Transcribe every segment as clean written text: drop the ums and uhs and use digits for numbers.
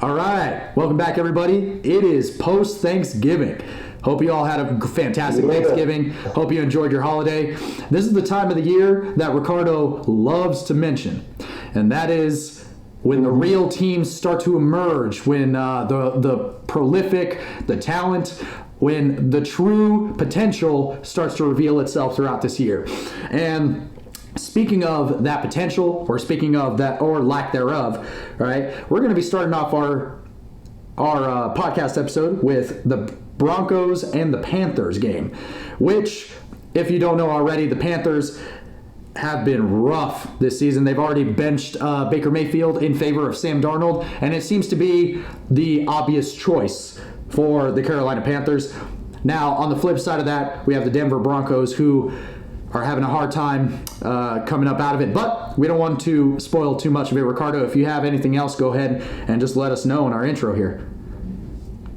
All right, welcome back, everybody. It is post-Thanksgiving. Hope you all had a fantastic Thanksgiving. Hope you enjoyed your holiday. This is the time of the year that Ricardo loves to mention, and that is when the real teams start to emerge, when the prolific, the talent, when the true potential starts to reveal itself throughout this year. And speaking of that potential, or speaking of that, or lack thereof, right? We're going to be starting off our podcast episode with the Broncos and the Panthers game, which, if you don't know already, the Panthers have been rough this season. They've already benched Baker Mayfield in favor of Sam Darnold, and it seems to be the obvious choice for the Carolina Panthers. Now, on the flip side of that, we have the Denver Broncos, who are having a hard time coming up out of it. But we don't want to spoil too much of it. Ricardo, if you have anything else, go ahead and just let us know in our intro here.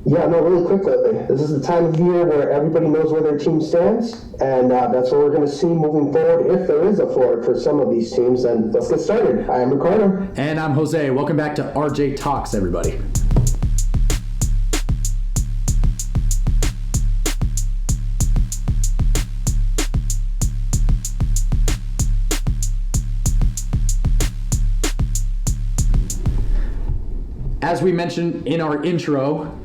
Yeah, no, really quickly. This is the time of year where everybody knows where their team stands, and that's what we're going to see moving forward. If there is a floor for some of these teams, then let's get started. I am Ricardo. And I'm Jose. Welcome back to RJ Talks, everybody. As we mentioned in our intro,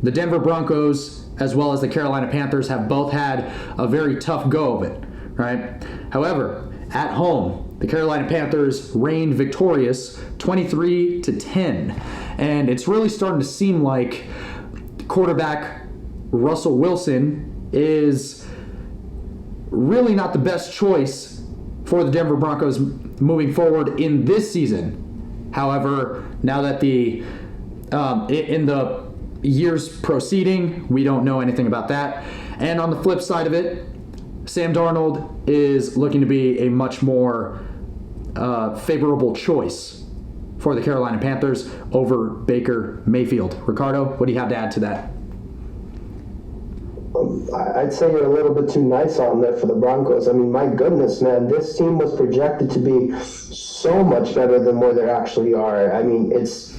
the Denver Broncos as well as the Carolina Panthers have both had a very tough go of it, right? However, at home, the Carolina Panthers reigned victorious 23-10. And it's really starting to seem like quarterback Russell Wilson is really not the best choice for the Denver Broncos moving forward in this season. However, now that in the years proceeding, we don't know anything about that. And on the flip side of it, Sam Darnold is looking to be a much more favorable choice for the Carolina Panthers over Baker Mayfield. Ricardo, what do you have to add to that? I'd say you're a little bit too nice on there for the Broncos. I mean, my goodness, man, this team was projected to be so much better than where they actually are. I mean, it's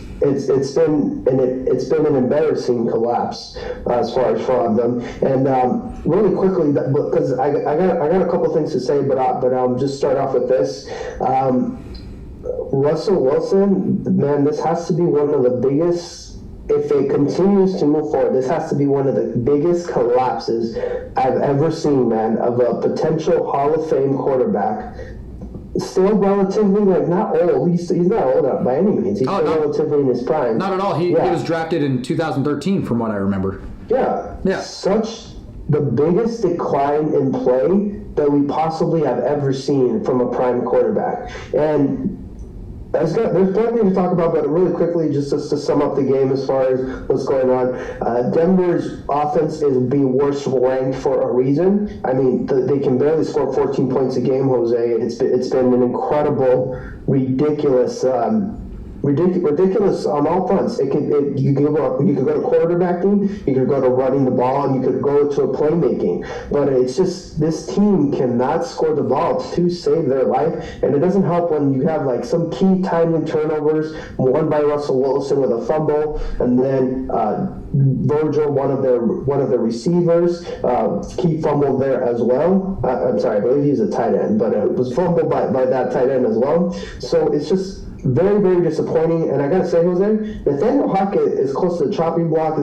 been an embarrassing collapse as far as for them. And really quickly, because I got a couple things to say, but I'll just start off with this. Russell Wilson, man, this has to be one of the biggest. If it continues to move forward, this has to be one of the biggest collapses I've ever seen, man, of a potential Hall of Fame quarterback. Still relatively, not old. He's not old by any means. He's still relatively in his prime. Not at all. He was drafted in 2013, from what I remember. Yeah. Such the biggest decline in play that we possibly have ever seen from a prime quarterback. And there's plenty to talk about, but really quickly, just to sum up the game as far as what's going on, Denver's offense is being worst ranked for a reason. I mean, they can barely score 14 points a game, Jose. It's been an incredible, ridiculous on all fronts. You could go to quarterbacking, you could go to running the ball, and you could go to a playmaking. But it's just this team cannot score the ball to save their life, and it doesn't help when you have some key timely turnovers, one by Russell Wilson with a fumble, and then Virgil, one of their receivers, key fumble there as well. I'm sorry, I believe he's a tight end, but it was fumbled by that tight end as well. So it's just very, very disappointing. And I gotta say, Jose, Nathaniel Hackett is close to the chopping block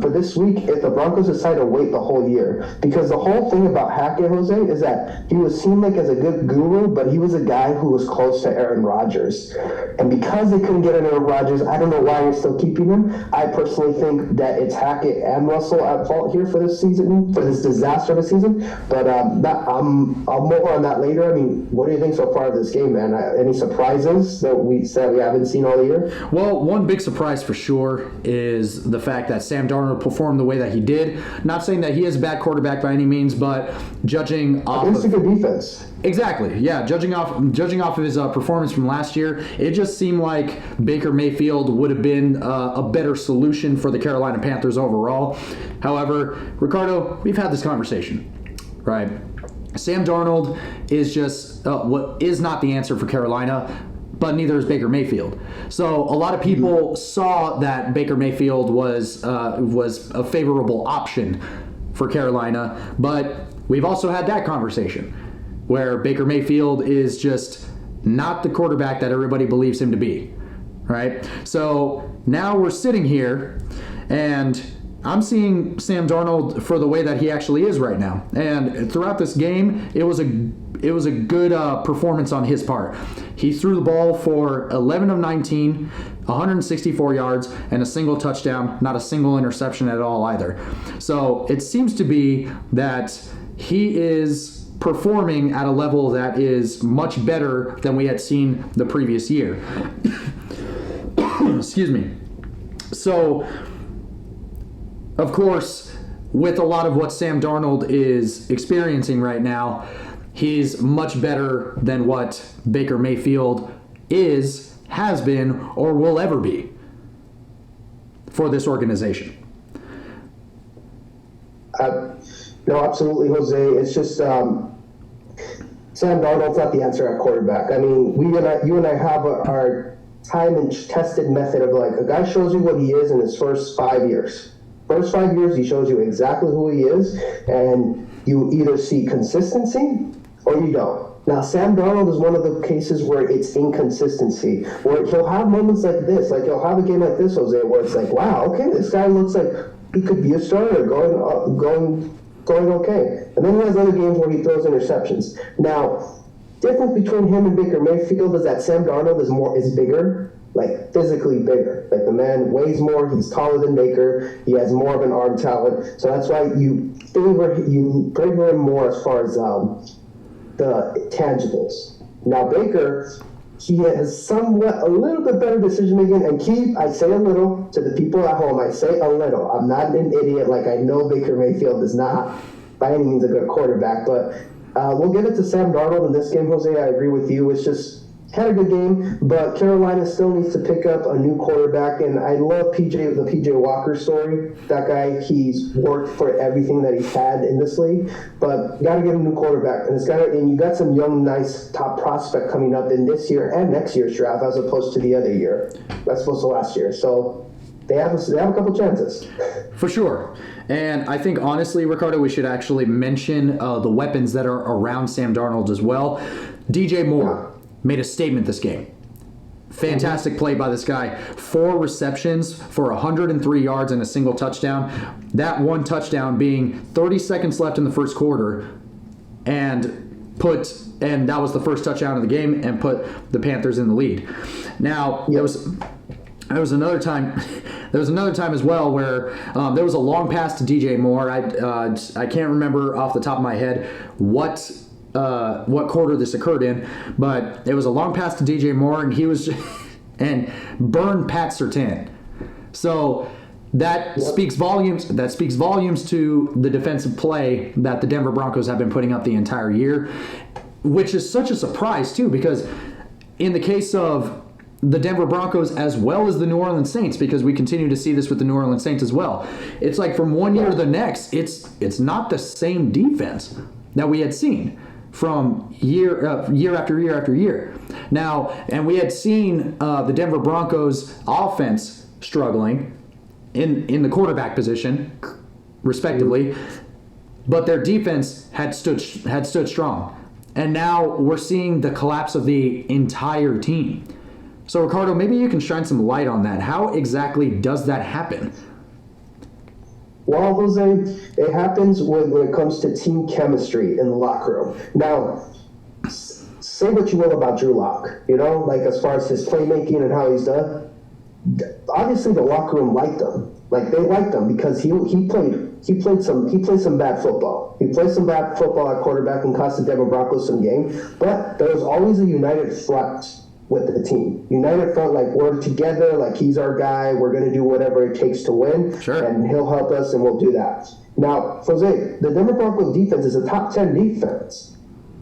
for this week if the Broncos decide to wait the whole year. Because the whole thing about Hackett, Jose, is that he was seen like as a good guru, but he was a guy who was close to Aaron Rodgers. And because they couldn't get Aaron Rodgers, I don't know why you're still keeping him. I personally think that it's Hackett and Russell at fault here for this season, for this disaster of a season. But I'll more on that later. I mean, what do you think so far of this game, man? Any surprises that we haven't seen all year? Well, one big surprise for sure is the fact that Sam Darnold performed the way that he did. Not saying that he is a bad quarterback by any means, but judging off against a good defense. Exactly, yeah. Judging off of his performance from last year, it just seemed like Baker Mayfield would have been a better solution for the Carolina Panthers overall. However, Ricardo, we've had this conversation, right? Sam Darnold is just what is not the answer for Carolina. but neither is Baker Mayfield. So a lot of people saw that Baker Mayfield was a favorable option for Carolina, but we've also had that conversation where Baker Mayfield is just not the quarterback that everybody believes him to be, right? So now we're sitting here, and I'm seeing Sam Darnold for the way that he actually is right now. And throughout this game, it was a good performance on his part. He threw the ball for 11 of 19, 164 yards, and a single touchdown, not a single interception at all either. So it seems to be that he is performing at a level that is much better than we had seen the previous year. Excuse me. So, of course, with a lot of what Sam Darnold is experiencing right now, he's much better than what Baker Mayfield is, has been, or will ever be for this organization. No, absolutely, Jose. It's just Sam Darnold's not the answer at quarterback. I mean, you and I have our time and tested method of like a guy shows you what he is in his first 5 years. First 5 years, he shows you exactly who he is, and you either see consistency or you don't. Now, Sam Darnold is one of the cases where it's inconsistency, where he'll have moments like this, like he'll have a game like this, Jose, where it's like, wow, okay, this guy looks like he could be a starter, going okay. And then he has other games where he throws interceptions. Now, difference between him and Baker Mayfield is that Sam Darnold is bigger, like physically bigger. Like the man weighs more, he's taller than Baker, he has more of an arm talent. So that's why you favor him more as far as the tangibles. Now Baker, he has somewhat a little bit better decision making, and keep, I say a little to the people at home, I say a little. I'm not an idiot, like I know Baker Mayfield is not by any means a good quarterback, but we'll give it to Sam Darnold in this game, Jose. I agree with you. It's just had a good game, but Carolina still needs to pick up a new quarterback, and I love the PJ Walker story. That guy, he's worked for everything that he's had in this league, but you got to get a new quarterback, and you got some young, nice top prospect coming up in this year and next year's draft, as opposed to the other year, as opposed to last year. So they have a couple chances. For sure. And I think, honestly, Ricardo, we should actually mention the weapons that are around Sam Darnold as well. DJ Moore made a statement this game. Fantastic play by this guy. 4 receptions for 103 yards and a single touchdown. That one touchdown being 30 seconds left in the first quarter, and that was the first touchdown of the game and put the Panthers in the lead. Now, there was another time as well where there was a long pass to DJ Moore. I can't remember off the top of my head what quarter this occurred in, but it was a long pass to DJ Moore, and he was and burned Pat Surtain. So that speaks volumes. That speaks volumes to the defensive play that the Denver Broncos have been putting up the entire year, which is such a surprise too, because in the case of the Denver Broncos as well as the New Orleans Saints, because we continue to see this with the New Orleans Saints as well, it's like from one year to the next, it's not the same defense that we had seen from year after year after year. Now, and we had seen the Denver Broncos offense struggling in the quarterback position, respectively, but their defense had stood strong. And now we're seeing the collapse of the entire team. So, Ricardo, maybe you can shine some light on that. How exactly does that happen? Well, Jose, it happens when it comes to team chemistry in the locker room. Now, say what you will about Drew Lock, like as far as his playmaking and how he's done. Obviously, the locker room liked him. Like they liked him because he played some bad football. He played some bad football at quarterback and cost the Denver Broncos some game. But there was always a united front with the team. United front, like we're together, like he's our guy, we're going to do whatever it takes to win, sure, and he'll help us and we'll do that. Now, Jose, the Denver Broncos defense is a top 10 defense.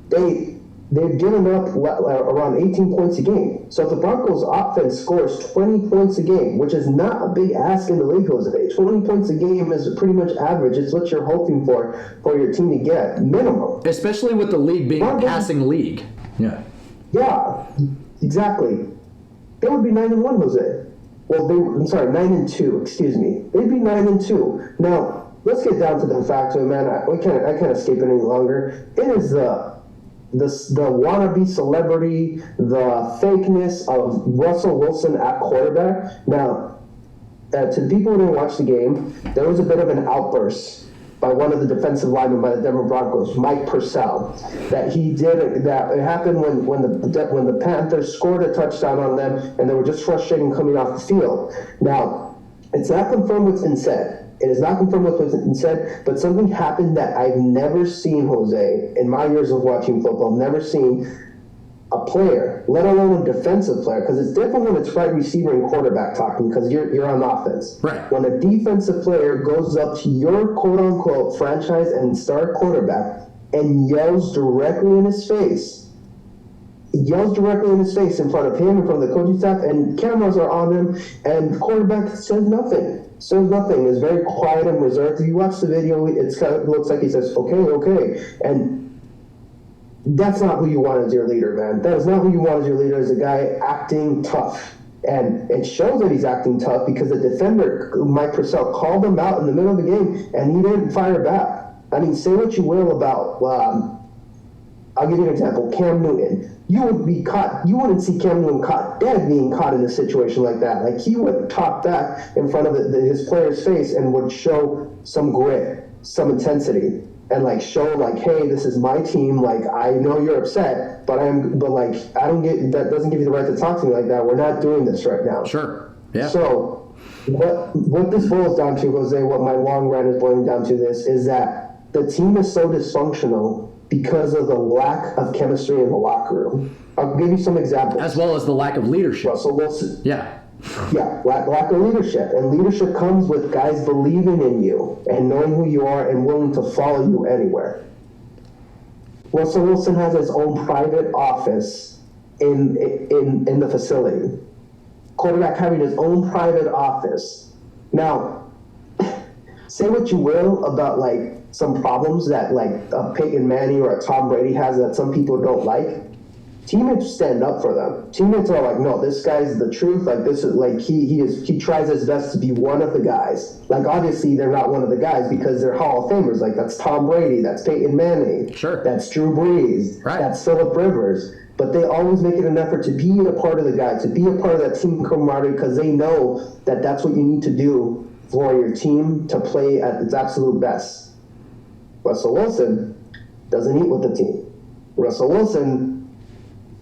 They've given up around 18 points a game. So if the Broncos offense scores 20 points a game, which is not a big ask in the league, Jose, 20 points a game is pretty much average. It's what you're hoping for your team to get, minimum. Especially with the league being a passing league. Yeah. Yeah. Exactly. They would be 9-1, Jose. Well, 9-2. Excuse me. They'd be 9-2. Now, let's get down to the fact of it, man. I can't escape it any longer. It is the wannabe celebrity, the fakeness of Russell Wilson at quarterback. Now, to the people who didn't watch the game, there was a bit of an outburst by one of the defensive linemen by the Denver Broncos, Mike Purcell, that it happened when the Panthers scored a touchdown on them and they were just frustrated coming off the field. Now, it's not confirmed what's been said. It is not confirmed what's been said, but something happened that I've never seen, Jose, in my years of watching football, never seen a player, let alone a defensive player, because it's different when it's wide receiver and quarterback talking, because you're on offense. Right. When a defensive player goes up to your quote-unquote franchise and star quarterback and yells directly in his face in front of him, in front of the coaching staff, and cameras are on him, and the quarterback says nothing. Is very quiet and reserved. If you watch the video, it looks like he says, okay. And that's not who you want as your leader, man. That is not who you want as your leader, as a guy acting tough. And it shows that he's acting tough because the defender, Mike Purcell, called him out in the middle of the game, and he didn't fire back. I mean, say what you will about, I'll give you an example, Cam Newton. You wouldn't see Cam Newton being caught in a situation like that. Like, he would talk back in front of his player's face and would show some grit, some intensity. And show hey, this is my team. I know you're upset, but I don't get that. Doesn't give you the right to talk to me like that. We're not doing this right now. Sure. Yeah. So what this boils down to, Jose, what my long rant is boiling down to, this is that the team is so dysfunctional because of the lack of chemistry in the locker room. I'll give you some examples. As well as the lack of leadership. Russell Wilson. Yeah. Yeah, lack of leadership. And leadership comes with guys believing in you and knowing who you are and willing to follow you anywhere. Russell Wilson has his own private office in the facility. Quarterback having his own private office. Now, say what you will about some problems that a Peyton Manning or a Tom Brady has that some people don't like. Teammates stand up for them. Teammates are no, this guy's the truth. This is he tries his best to be one of the guys. Obviously they're not one of the guys because they're Hall of Famers. That's Tom Brady, that's Peyton Manning, sure, that's Drew Brees, right, that's Phillip Rivers. But they always make it an effort to be a part of the guy, to be a part of that team camaraderie, because they know that that's what you need to do for your team to play at its absolute best. Russell Wilson doesn't eat with the team. Russell Wilson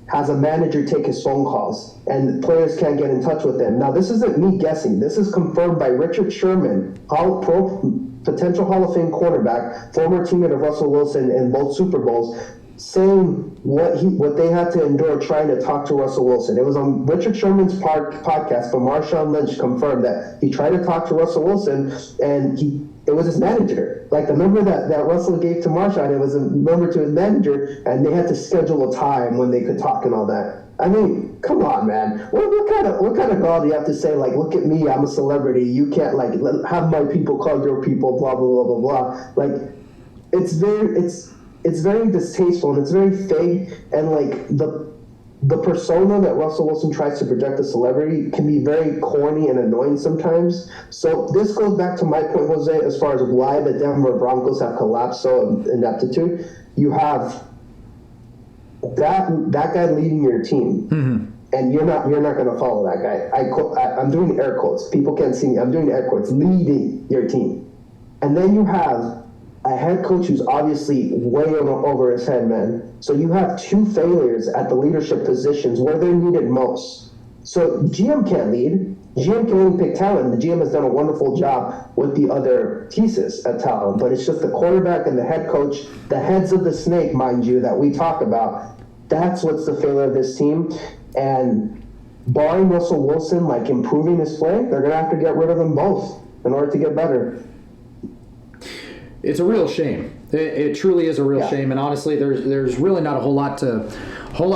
has a manager take his phone calls, and players can't get in touch with him. Now, this isn't me guessing. This is confirmed by Richard Sherman, potential Hall of Fame cornerback, former teammate of Russell Wilson in both Super Bowls, saying what they had to endure trying to talk to Russell Wilson. It was on Richard Sherman's podcast, but Marshawn Lynch confirmed that he tried to talk to Russell Wilson, and it was his manager. The number that Russell gave to Marshawn, it was a number to his manager, and they had to schedule a time when they could talk and all that. I mean, come on, man. What kind of God do you have to say, look at me, I'm a celebrity, you can't, have my people call your people, blah, blah, blah, blah, blah. It's very distasteful, and it's very fake, and, the persona that Russell Wilson tries to project as celebrity can be very corny and annoying sometimes. So this goes back to my point, Jose, as far as why the Denver Broncos have collapsed so ineptitude. You have that guy leading your team, and you're not going to follow that guy. I'm doing air quotes. People can't see me. I'm doing air quotes. Leading your team, and then you have a head coach who's obviously way over his head, man. So you have two failures at the leadership positions where they're needed most. So GM can't lead. GM can only pick talent. The GM has done a wonderful job with the other pieces at talent, but it's just the quarterback and the head coach, the heads of the snake, mind you, that we talk about. That's what's the failure of this team. And barring Russell Wilson, improving his play, they're going to have to get rid of them both in order to get better. It's a real shame. It truly is a real shame, and honestly, there's really not a whole lot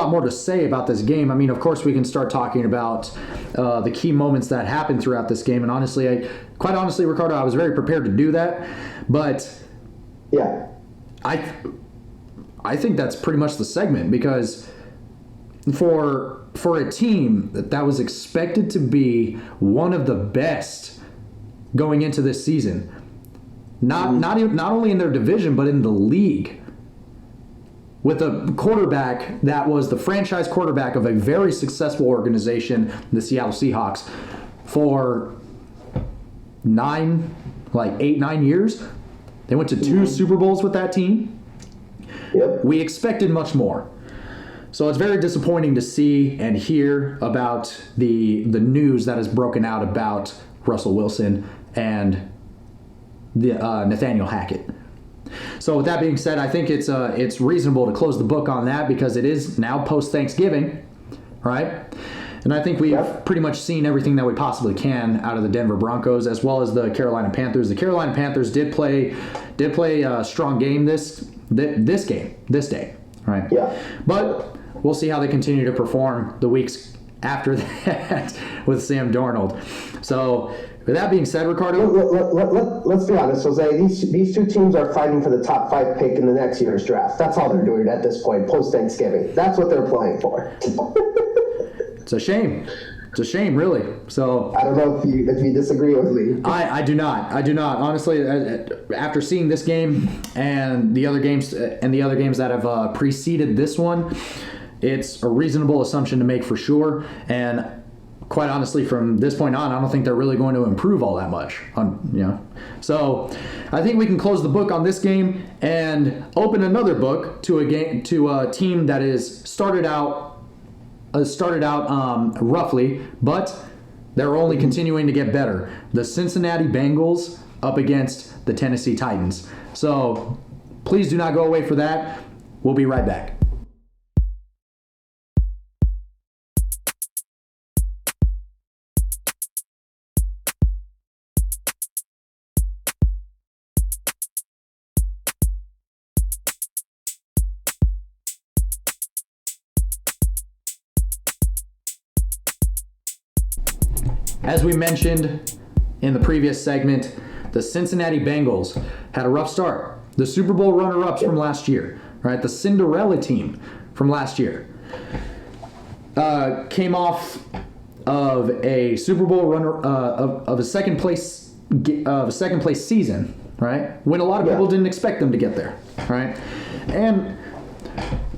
more to say about this game. I mean, of course, we can start talking about the key moments that happened throughout this game, and quite honestly, Ricardo, I was very prepared to do that, but I think that's pretty much the segment, because for for a team that was expected to be one of the best going into this season, not only in their division but in the league, with a quarterback that was the franchise quarterback of a very successful organization, the Seattle Seahawks, for 8-9 years. They went to 2 Super Bowls with that team. Yep. We expected much more. So it's very disappointing to see and hear about the news that has broken out about Russell Wilson and the Nathaniel Hackett. So with that being said, I think it's reasonable to close the book on that because it is now post-Thanksgiving, right? And I think we've pretty much seen everything that we possibly can out of the Denver Broncos as well as the Carolina Panthers. The Carolina Panthers did play a strong game this day, right? Yeah. But we'll see how they continue to perform the weeks after that with Sam Darnold. So with that being said, Ricardo, let's be honest, Jose. These 2 teams are fighting for the top 5 pick in the next year's draft. That's all they're doing at this point, post Thanksgiving. That's what they're playing for. It's a shame. It's a shame, really. So I don't know if you disagree with me. I do not. Honestly, after seeing this game and the other games that have preceded this one, it's a reasonable assumption to make for sure. And quite honestly, from this point on, I don't think they're really going to improve all that much. So I think we can close the book on this game and open another book to a team that is started out roughly, but they're only continuing to get better. The Cincinnati Bengals up against the Tennessee Titans. So please do not go away for that. We'll be right back. As we mentioned in the previous segment, the Cincinnati Bengals had a rough start. The Super Bowl runner-ups from last year, right? The Cinderella team from last year came off of a Super Bowl runner of a second place season, right? When a lot of people didn't expect them to get there, right? And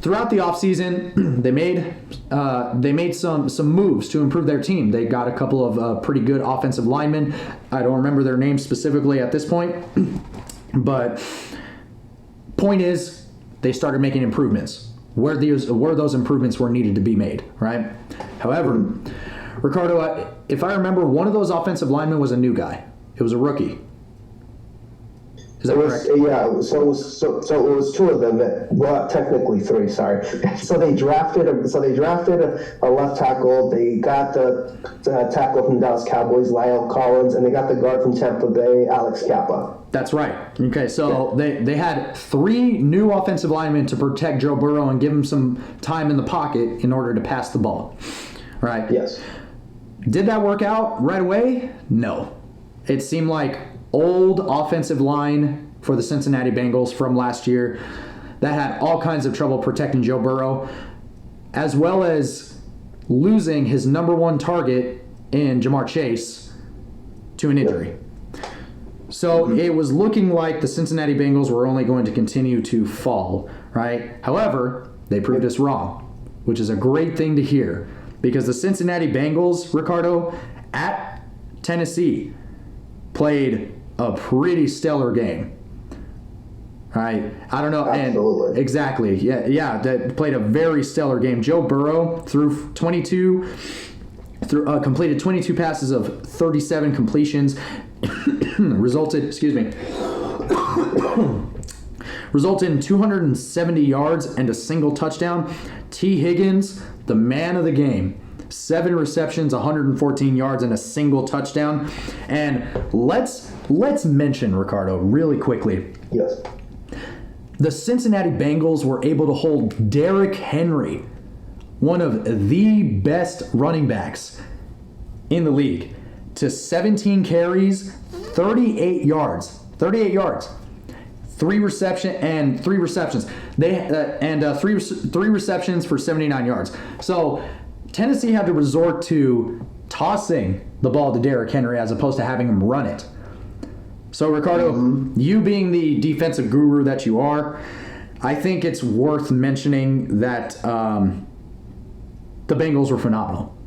throughout the offseason, they made some moves to improve their team. They got a couple of pretty good offensive linemen. I don't remember their names specifically at this point, but point is they started making improvements where those improvements were needed to be made, right? However, Ricardo, if I remember, one of those offensive linemen was a new guy. It was a rookie. Is that correct? Yeah, so it was 2 of them. Well, technically 3. Sorry. So they drafted a left tackle. They got the tackle from Dallas Cowboys, Lyle Collins, and they got the guard from Tampa Bay, Alex Kappa. That's right. Okay, so they had 3 new offensive linemen to protect Joe Burrow and give him some time in the pocket in order to pass the ball. Right? Yes. Did that work out right away? No. It seemed like old offensive line for the Cincinnati Bengals from last year that had all kinds of trouble protecting Joe Burrow, as well as losing his number 1 target in Jamar Chase to an injury. So it was looking like the Cincinnati Bengals were only going to continue to fall, right? However, they proved us wrong, which is a great thing to hear, because the Cincinnati Bengals, Ricardo, at Tennessee played a pretty stellar game. Right? I don't know. Absolutely. And exactly. Yeah. That played a very stellar game. Joe Burrow completed 22 passes of 37 completions, resulted in 270 yards and a single touchdown. T. Higgins, the man of the game, 7 receptions, 114 yards, and a single touchdown. And let's mention, Ricardo, really quickly. Yes. The Cincinnati Bengals were able to hold Derrick Henry, one of the best running backs in the league, to 17 carries, 38 yards. 3 receptions. Three receptions for 79 yards. So Tennessee had to resort to tossing the ball to Derrick Henry as opposed to having him run it. So, Ricardo, you being the defensive guru that you are, I think it's worth mentioning that the Bengals were phenomenal.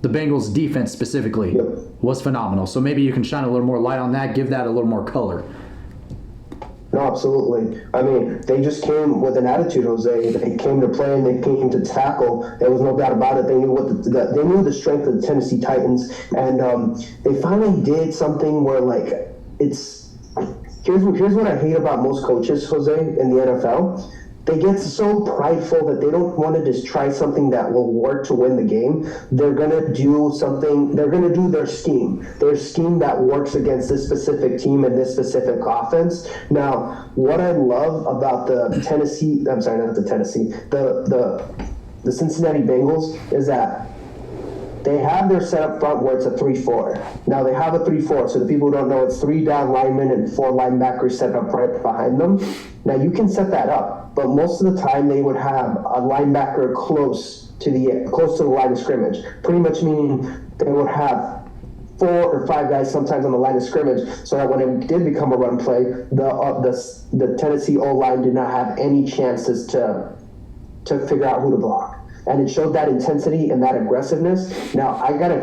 The Bengals' defense specifically was phenomenal. So maybe you can shine a little more light on that, give that a little more color. No, absolutely. I mean, they just came with an attitude, Jose. They came to play and they came to tackle. There was no doubt about it. They knew they knew the strength of the Tennessee Titans, and they finally did something where, like, it's here's what I hate about most coaches, Jose, in the NFL. They get so prideful that they don't want to just try something that will work to win the game. They're going to do something, they're going to do their scheme that works against this specific team and this specific offense. Now, what I love about the Cincinnati Bengals is that they have their setup front where it's a 3-4. Now, they have a 3-4, so the people who don't know, it's 3 down linemen and 4 linebackers set up right behind them. Now, you can set that up, but most of the time they would have a linebacker close to the line of scrimmage, pretty much meaning they would have 4 or 5 guys sometimes on the line of scrimmage, so that when it did become a run play, the Tennessee O-line did not have any chances to figure out who to block. And it showed that intensity and that aggressiveness. Now, I got to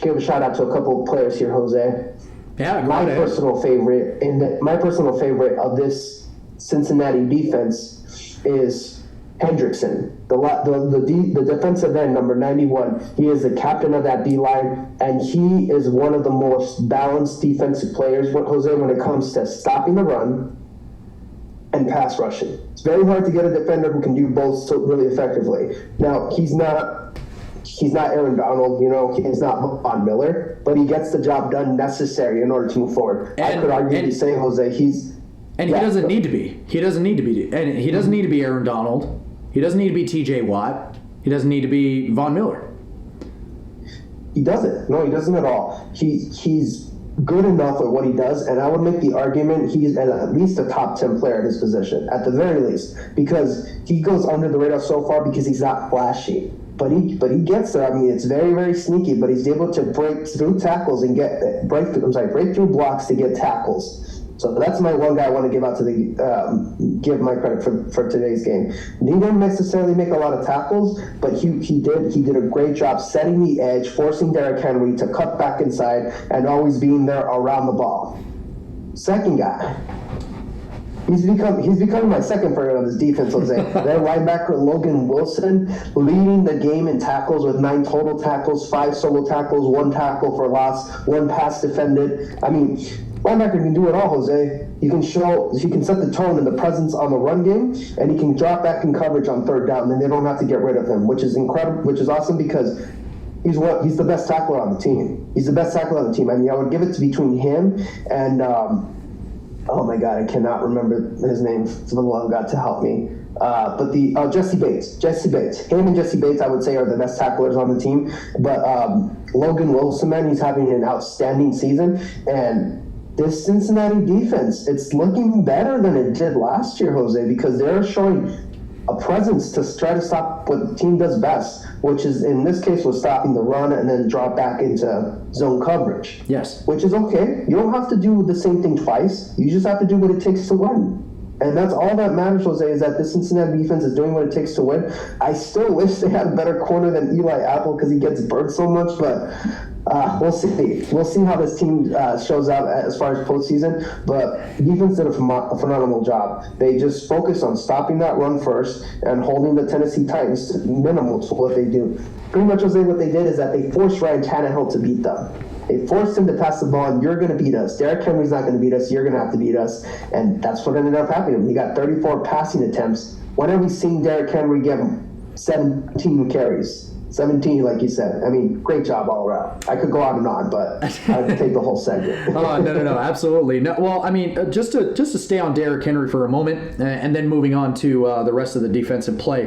give a shout out to a couple of players here, Jose. Yeah, my personal favorite of this Cincinnati defense is Hendrickson, the defensive end, number 91. He is the captain of that D-line, and he is one of the most balanced defensive players, Jose, when it comes to stopping the run and pass rushing. It's very hard to get a defender who can do both so really effectively. Now, he's not Aaron Donald, he's not Von Miller, but he gets the job done necessary in order to move forward. I could arguably say, Jose, he doesn't need to be. He doesn't need to be. And he doesn't need to be Aaron Donald. He doesn't need to be TJ Watt. He doesn't need to be Von Miller. He doesn't. No, he doesn't at all. He's good enough at what he does, and I would make the argument he's at least a top 10 player at his position, at the very least, because he goes under the radar so far because he's not flashy. But he gets there. I mean, it's very, very sneaky, but he's able to break through tackles and break through blocks to get tackles. So that's my one guy I want to give out to give my credit for today's game. He didn't necessarily make a lot of tackles, but he did a great job setting the edge, forcing Derrick Henry to cut back inside and always being there around the ball. Second guy, he's becoming my second favorite on this defense, Jose. Their linebacker Logan Wilson leading the game in tackles with 9 total tackles, 5 solo tackles, 1 tackle for loss, 1 pass defended. I mean, linebacker can do it all, Jose. He can set the tone and the presence on the run game, and he can drop back in coverage on 3rd down, and they don't have to get rid of him, which is incredible, which is awesome because he's the best tackler on the team. He's the best tackler on the team. I mean, I would give it to between him and oh my God, I cannot remember his name. For the love of God to help me. But Jesse Bates. Him and Jesse Bates, I would say, are the best tacklers on the team. But Logan Wilson, man, he's having an outstanding season. And this Cincinnati defense, it's looking better than it did last year, Jose, because they're showing a presence to try to stop what the team does best, which is, in this case, was stopping the run and then drop back into zone coverage. Yes. Which is okay. You don't have to do the same thing twice. You just have to do what it takes to win. And that's all that matters, Jose, is that this Cincinnati defense is doing what it takes to win. I still wish they had a better corner than Eli Apple because he gets burnt so much, but we'll see. We'll see how this team shows up as far as postseason. But defense did a phenomenal job. They just focused on stopping that run first and holding the Tennessee Titans to minimal to what they do. Pretty much, Jose, what they did is that they forced Ryan Tannehill to beat them. They forced him to pass the ball, and you're going to beat us. Derrick Henry's not going to beat us. You're going to have to beat us. And that's what ended up happening. He got 34 passing attempts. When have we seen Derrick Henry get 17 carries? 17, like you said. I mean, great job all around. I could go on and on, but I'd take the whole segment. No, absolutely. No, well, I mean, just to stay on Derrick Henry for a moment, and then moving on to the rest of the defensive play.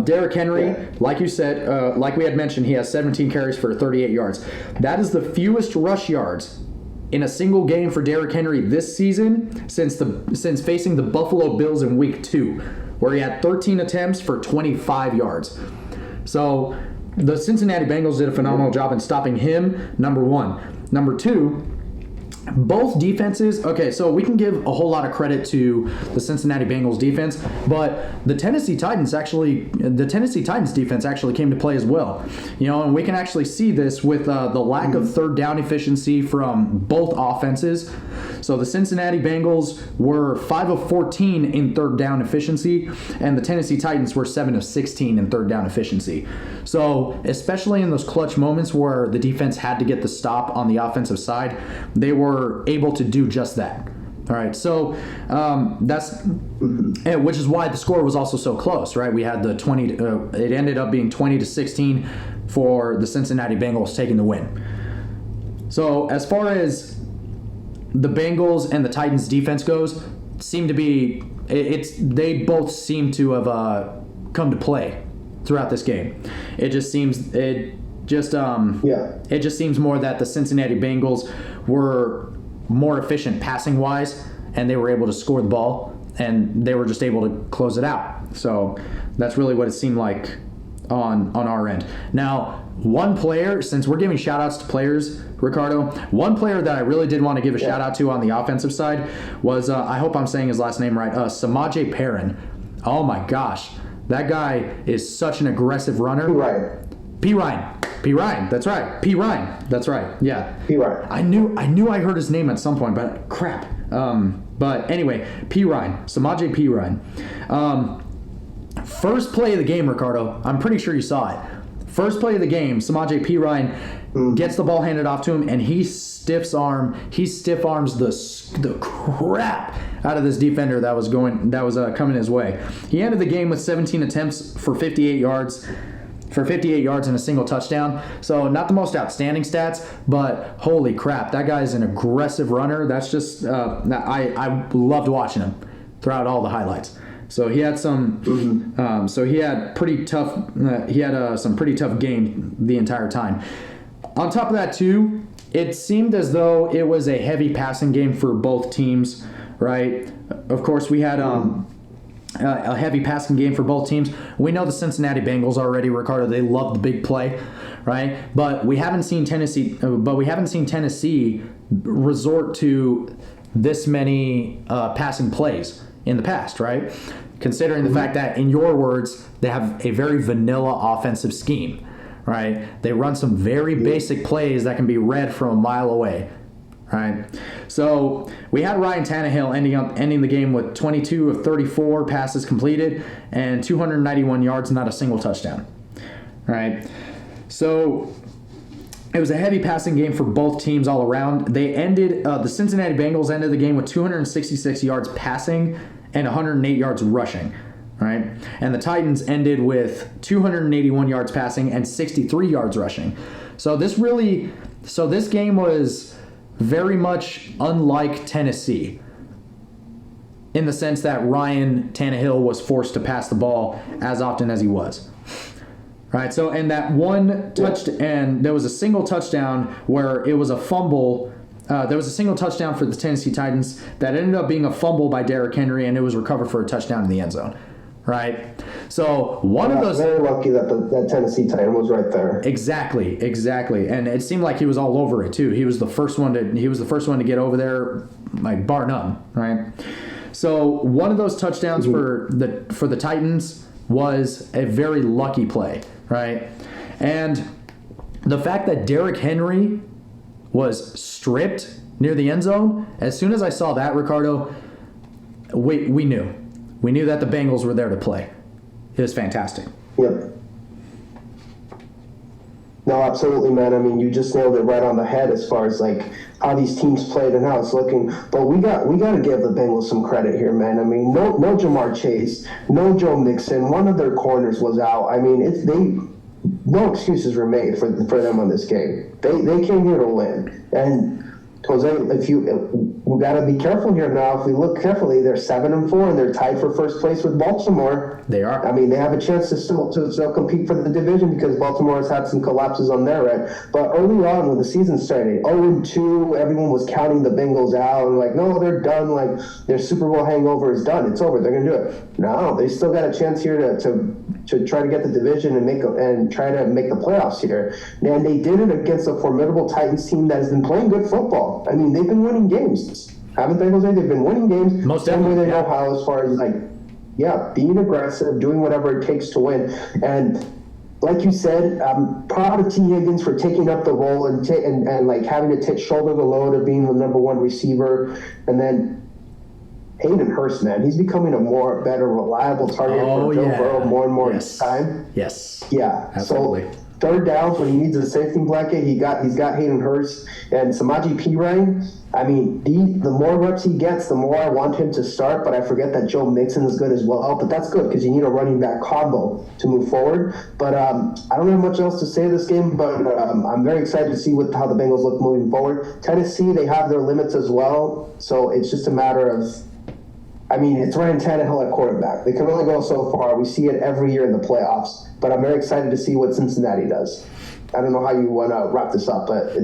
Derrick Henry, like you said, like we had mentioned, he has 17 carries for 38 yards. That is the fewest rush yards in a single game for Derrick Henry this season since facing the Buffalo Bills in Week 2, where he had 13 attempts for 25 yards. So the Cincinnati Bengals did a phenomenal job in stopping him, number one. Number two, both defenses, okay, so we can give a whole lot of credit to the Cincinnati Bengals defense, but the Tennessee Titans defense actually came to play as well. And we can actually see this with the lack of third down efficiency from both offenses. So the Cincinnati Bengals were 5 of 14 in third down efficiency, and the Tennessee Titans were 7 of 16 in third down efficiency. So especially in those clutch moments where the defense had to get the stop on the offensive side, they were able to do just that. All right, so which is why the score was also so close, right? We had the 20. It ended up being 20-16 for the Cincinnati Bengals taking the win. So as far as the Bengals and the Titans defense goes, they both seem to have come to play throughout this game. It just seems more that the Cincinnati Bengals were more efficient passing wise, and they were able to score the ball, and they were just able to close it out. So that's really what it seemed like on our end. Now, one player, since we're giving shout outs to players, Ricardo, one player that I really did want to give a shout out to on the offensive side was, I hope I'm saying his last name right, Samaje Perrin. Oh my gosh, that guy is such an aggressive runner. P. Ryan, that's right. P. Ryan, that's right. Yeah. P. Ryan. I knew I heard his name at some point, but crap. But anyway, P. Ryan, Samaje P. Ryan. First play of the game, Ricardo. I'm pretty sure you saw it. First play of the game, Samaje P. Ryan gets the ball handed off to him, and he stiff arms the crap out of this defender that was coming his way. He ended the game with 17 attempts for 58 yards. And a single touchdown. So not the most outstanding stats, but holy crap, that guy's an aggressive runner. That's just I loved watching him throughout all the highlights. So he had some pretty tough game the entire time. On top of that too, it seemed as though it was a heavy passing game for both teams, right? Of course, we had a heavy passing game for both teams. We know the Cincinnati Bengals already, Ricardo. They love the big play, right? But we haven't seen Tennessee resort to this many passing plays in the past, right? Considering the fact that, in your words, they have a very vanilla offensive scheme, right? They run some very basic plays that can be read from a mile away. Right, so we had Ryan Tannehill ending the game with 22 of 34 passes completed and 291 yards, not a single touchdown. Right, so it was a heavy passing game for both teams all around. They ended the Cincinnati Bengals ended the game with 266 yards passing and 108 yards rushing. Right, and the Titans ended with 281 yards passing and 63 yards rushing. So this game was very much unlike Tennessee in the sense that Ryan Tannehill was forced to pass the ball as often as he was. Right, so and that one and there was a single touchdown where it was a fumble. There was a single touchdown for the Tennessee Titans that ended up being a fumble by Derrick Henry, and it was recovered for a touchdown in the end zone. Right, so one of those. Very lucky that that Tennessee Titan was right there. Exactly, and it seemed like he was all over it too. He was the first one to get over there, like bar none. Right, so one of those touchdowns for the Titans was a very lucky play. Right, and the fact that Derrick Henry was stripped near the end zone. As soon as I saw that, Ricardo, we knew. We knew that the Bengals were there to play. It was fantastic. Yep. No, absolutely, man. I mean, you just nailed it right on the head as far as like how these teams played and how it's looking. But we got to give the Bengals some credit here, man. I mean, no Jamar Chase, no Joe Mixon. One of their corners was out. I mean, no excuses were made for them on this game. They came here to win. And Jose, we got to be careful here now. If we look carefully, they're 7-4 and they're tied for first place with Baltimore. They are. I mean, they have a chance to still compete for the division because Baltimore has had some collapses on their end. But early on, when the season started, 0-2, everyone was counting the Bengals out and like, no, they're done. Like their Super Bowl hangover is done. It's over. They're gonna do it. No, they still got a chance here to to try to get the division and try to make the playoffs here. And they did it against a formidable Titans team that has been playing good football. I mean, they've been winning games. Haven't they, Jose? They've been winning games. Most same way definitely. They know how, as far as being aggressive, doing whatever it takes to win. And like you said, I'm proud of T. Higgins for taking up the role and having to shoulder the load of being the number one receiver. And then Hayden Hurst, man, he's becoming a better, reliable target for Joe Burrow more and more each time. Yes. Yeah. Absolutely. So third downs when he needs a safety blanket, he's got Hayden Hurst and Samaje Perine. I mean, the more reps he gets, the more I want him to start. But I forget that Joe Mixon is good as well. But that's good because you need a running back combo to move forward. But I don't have much else to say this game. But I'm very excited to see how the Bengals look moving forward. Tennessee, they have their limits as well. So it's just a matter of. I mean, it's Ryan Tannehill at quarterback. They can only go so far. We see it every year in the playoffs. But I'm very excited to see what Cincinnati does. I don't know how you want to wrap this up, but it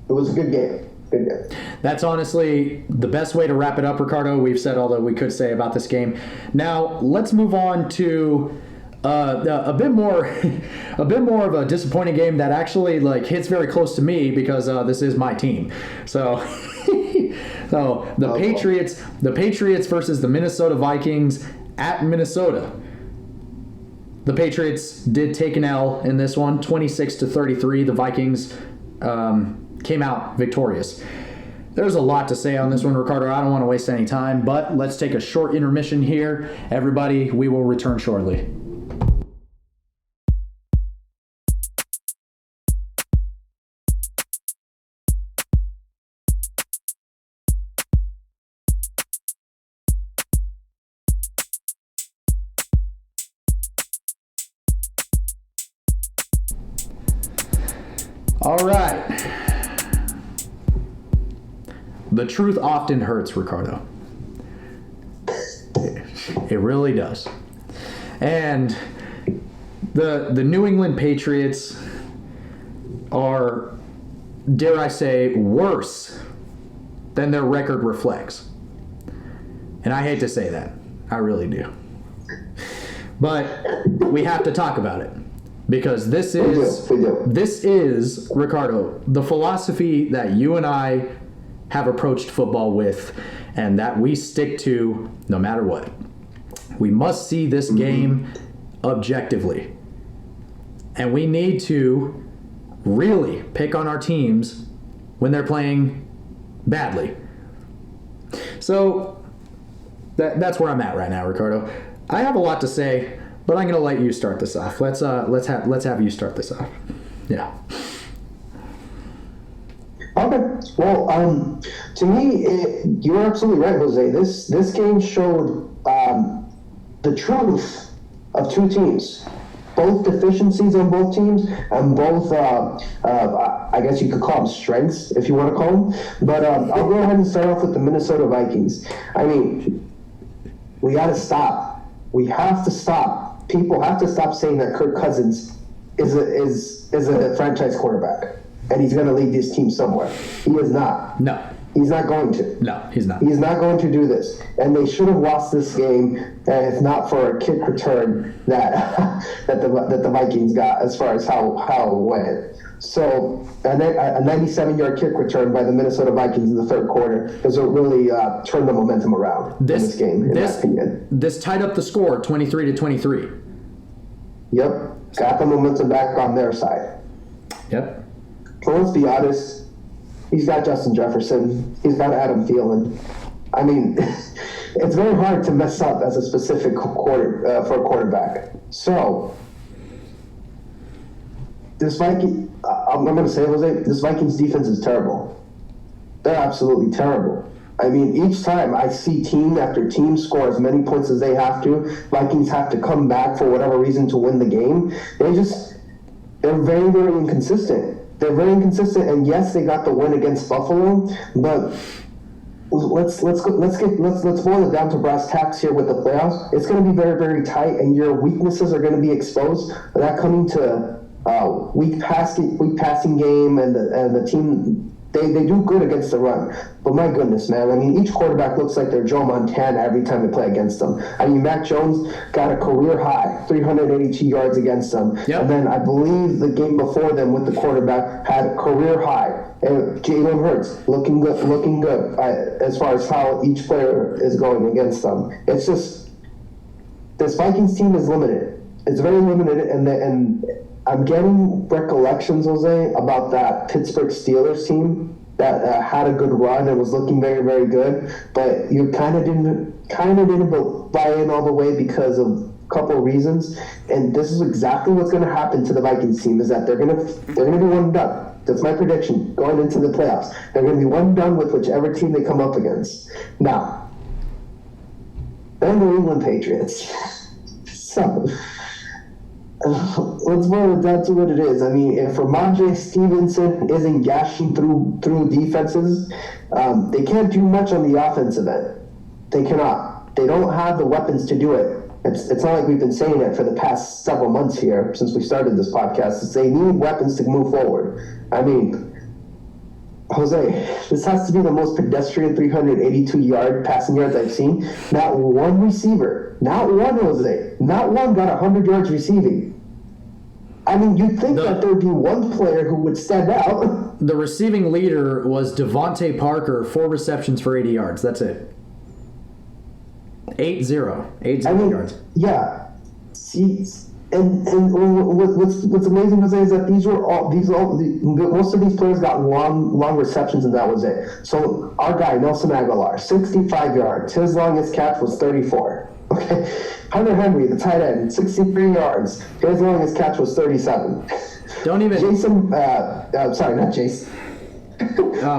was a good game. Good game. That's honestly the best way to wrap it up, Ricardo. We've said all that we could say about this game. Now, let's move on to a bit more of a disappointing game that actually hits very close to me because this is my team. So. So the Patriots versus the Minnesota Vikings at Minnesota. The Patriots did take an L in this one, 26-33. The Vikings came out victorious. There's a lot to say on this one, Ricardo. I don't want to waste any time, but let's take a short intermission here. Everybody, we will return shortly. All right. The truth often hurts, Ricardo. It really does. And the New England Patriots are, dare I say, worse than their record reflects. And I hate to say that. I really do. But we have to talk about it. Because this is, Ricardo, the philosophy that you and I have approached football with and that we stick to no matter what. We must see this game objectively. And we need to really pick on our teams when they're playing badly. So that's where I'm at right now, Ricardo. I have a lot to say, but I'm going to let you start this off. Let's have you start this off. Yeah. Okay. Well, to me, you're absolutely right, Jose. This game showed the truth of two teams, both deficiencies on both teams, and both, I guess you could call them strengths, if you want to call them. But I'll go ahead and start off with the Minnesota Vikings. I mean, we got to stop. We have to stop. People have to stop saying that Kirk Cousins is a franchise quarterback and he's going to lead this team somewhere. He is not. No. He's not going to. No, he's not. He's not going to do this. And they should have lost this game if not for a kick return that the Vikings got as far as how it went. So a 97-yard kick return by the Minnesota Vikings in the third quarter is what really turned the momentum around in this game, in my opinion. This tied up the score 23-23. Yep. Got the momentum back on their side. Yep. But let's be honest. He's got Justin Jefferson. He's got Adam Thielen. I mean, it's very hard to mess up as a specific for a quarterback. So, this I'm going to say, Jose, this Vikings defense is terrible. They're absolutely terrible. I mean, each time I see team after team score as many points as they have to, Vikings have to come back for whatever reason to win the game. They're very, very inconsistent. They're very inconsistent, and yes, they got the win against Buffalo, but let's boil it down to brass tacks here with the playoffs. It's going to be very, very tight, and your weaknesses are going to be exposed. That coming to weak passing game, and the team They do good against the run. But my goodness, man, I mean, each quarterback looks like they're Joe Montana every time they play against them. I mean, Mac Jones got a career high, 382 yards against them. Yep. And then I believe the game before them with the quarterback had a career high. And Jalen Hurts looking good as far as how each player is going against them. It's just, this Vikings team is limited. It's very limited, and I'm getting recollections, Jose, about that Pittsburgh Steelers team that had a good run and was looking very, very good, but you kind of didn't buy in all the way because of a couple of reasons. And this is exactly what's going to happen to the Vikings team, is that they're going to be one and done. That's my prediction going into the playoffs. They're going to be one and done with whichever team they come up against. Now, the New England Patriots. So, let's boil it down to what it is. I mean, if Ramondre Stevenson isn't gashing through defenses, they can't do much on the offensive end. They cannot. They don't have the weapons to do it. It's not like we've been saying it for the past several months here since we started this podcast. It's they need weapons to move forward. I mean, Jose, this has to be the most pedestrian 382-yard passing yards I've seen. Not one receiver, not one, Jose, not one got 100 yards receiving. I mean, you'd think that there'd be one player who would stand out. The receiving leader was Devontae Parker, 4 receptions for 80 yards. That's it. 80 yards. Yeah. See, and what's amazing, Jose, is that most of these players got long receptions, and that was it. So our guy Nelson Aguilar, 65 yards. His longest catch was 34. Okay, Hunter Henry, the tight end, 63 yards. His longest catch was 37. Don't even.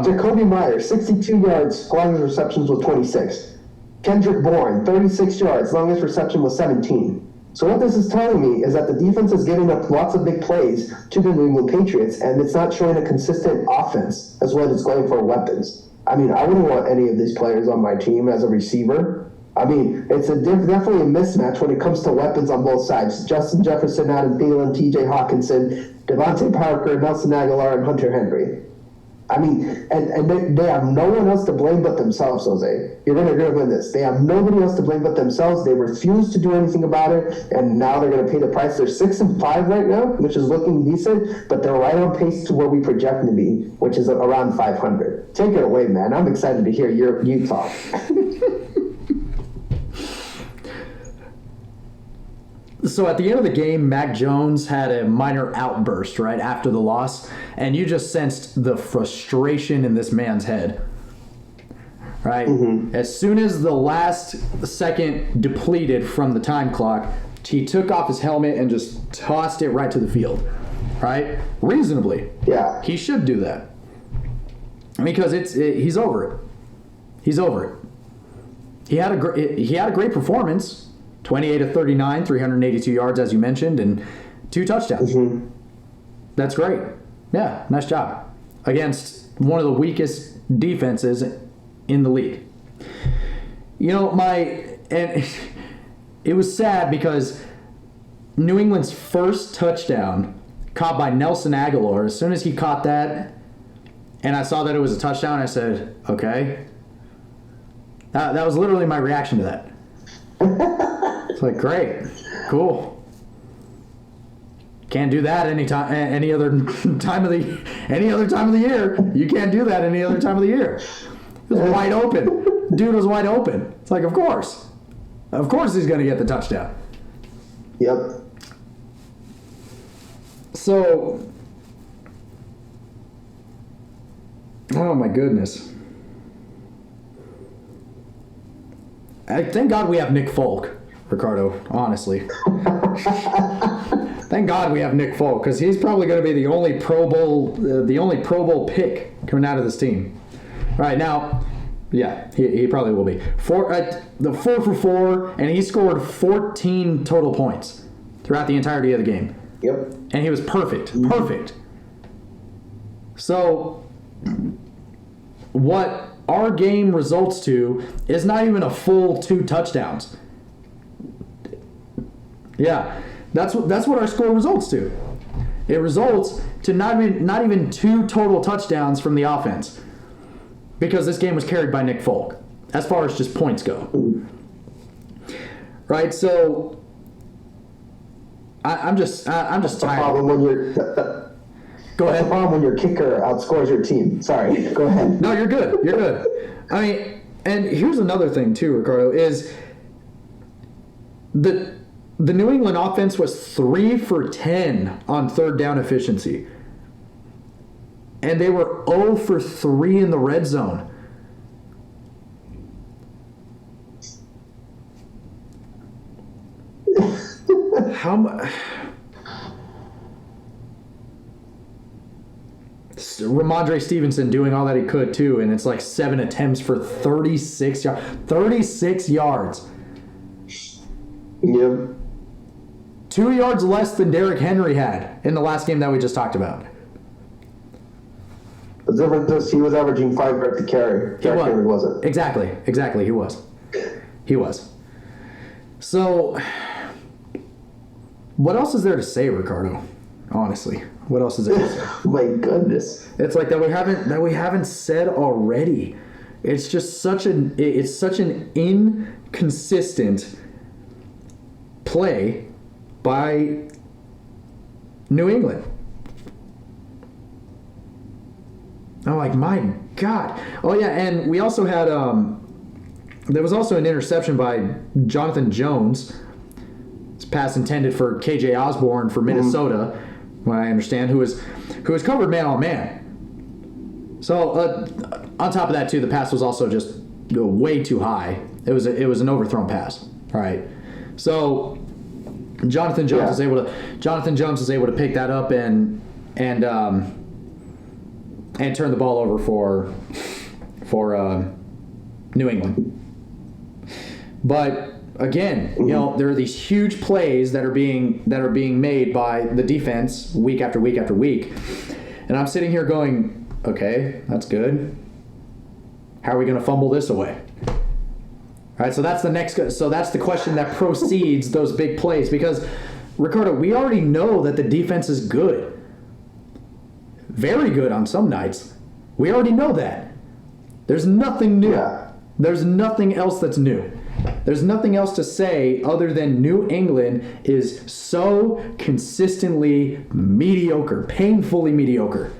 Jacoby Myers, 62 yards. Longest receptions was 26. Kendrick Bourne, 36 yards. Longest reception was 17. So what this is telling me is that the defense is giving up lots of big plays to the New England Patriots, and it's not showing a consistent offense as well as going for weapons. I mean, I wouldn't want any of these players on my team as a receiver. I mean, it's definitely a mismatch when it comes to weapons on both sides. Justin Jefferson, Adam Thielen, T.J. Hawkinson, Devontae Parker, Nelson Aguilar, and Hunter Henry. I mean, and they have no one else to blame but themselves, Jose. You're going to agree with this. They have nobody else to blame but themselves. They refuse to do anything about it, and now they're going to pay the price. They're 6-5 right now, which is looking decent, but they're right on pace to where we project them to be, which is around 500. Take it away, man. I'm excited to hear you talk. So at the end of the game, Mac Jones had a minor outburst right after the loss, and you just sensed the frustration in this man's head. Right? Mm-hmm. As soon as the last second depleted from the time clock, he took off his helmet and just tossed it right to the field. Right? Reasonably. Yeah. He should do that. Because he's over it. He's over it. He had a great performance. 28 of 39, 382 yards, as you mentioned, and 2 touchdowns. Mm-hmm. That's great. Yeah, nice job. Against one of the weakest defenses in the league. You know, and it was sad because New England's first touchdown caught by Nelson Aguilar, as soon as he caught that, and I saw that it was a touchdown, I said, okay. That was literally my reaction to that. It's like, great, cool. Can't do that any other time of the year. You can't do that any other time of the year. It was wide open. Dude was wide open. It's like, of course he's going to get the touchdown. Yep. So, oh my goodness. Thank God we have Nick Folk, Ricardo, honestly. Thank God we have Nick Folk, because he's probably going to be the only Pro Bowl pick coming out of this team. Right now, yeah, he probably will be. 4 for 4, and he scored 14 total points throughout the entirety of the game. Yep. And he was perfect. Mm-hmm. Perfect. So, what our game results to is not even a full 2 touchdowns. Yeah, that's what our score results to. It results to not even 2 total touchdowns from the offense, because this game was carried by Nick Folk as far as just points go. Right? So I'm just tired. Problem when you're Go ahead. That's the problem when your kicker outscores your team. Sorry, go ahead. No, you're good. You're good. I mean, and here's another thing too, Ricardo, is the New England offense was 3 for 10 on third down efficiency. And they were 0 for 3 in the red zone. How much? Ramondre Stevenson doing all that he could too, and it's like 7 attempts for 36 yards. 36 yards. Yep. 2 yards less than Derrick Henry had in the last game that we just talked about. The difference is he was averaging 5 yards to carry. Derrick Henry wasn't. Exactly. He was. So, what else is there to say, Ricardo? Honestly, what else is there to say? My goodness. It's like that we haven't said already. It's just such an inconsistent play by New England. I'm like, my God. Oh yeah, and we also had there was also an interception by Jonathan Jones. It's pass intended for KJ Osborne for Minnesota, what I understand, who was covered man on man. So on top of that too, the pass was also just way too high. It was an overthrown pass. All right. So Jonathan Jones is able to pick that up and turn the ball over for New England. But again, you know, there are these huge plays that are being made by the defense week after week after week, and I'm sitting here going, okay, that's good. How are we going to fumble this away? All right, so that's the question that precedes those big plays, because Ricardo, we already know that the defense is good. Very good on some nights. We already know that. There's nothing new. Yeah. There's nothing else that's new. There's nothing else to say other than New England is so consistently mediocre, painfully mediocre.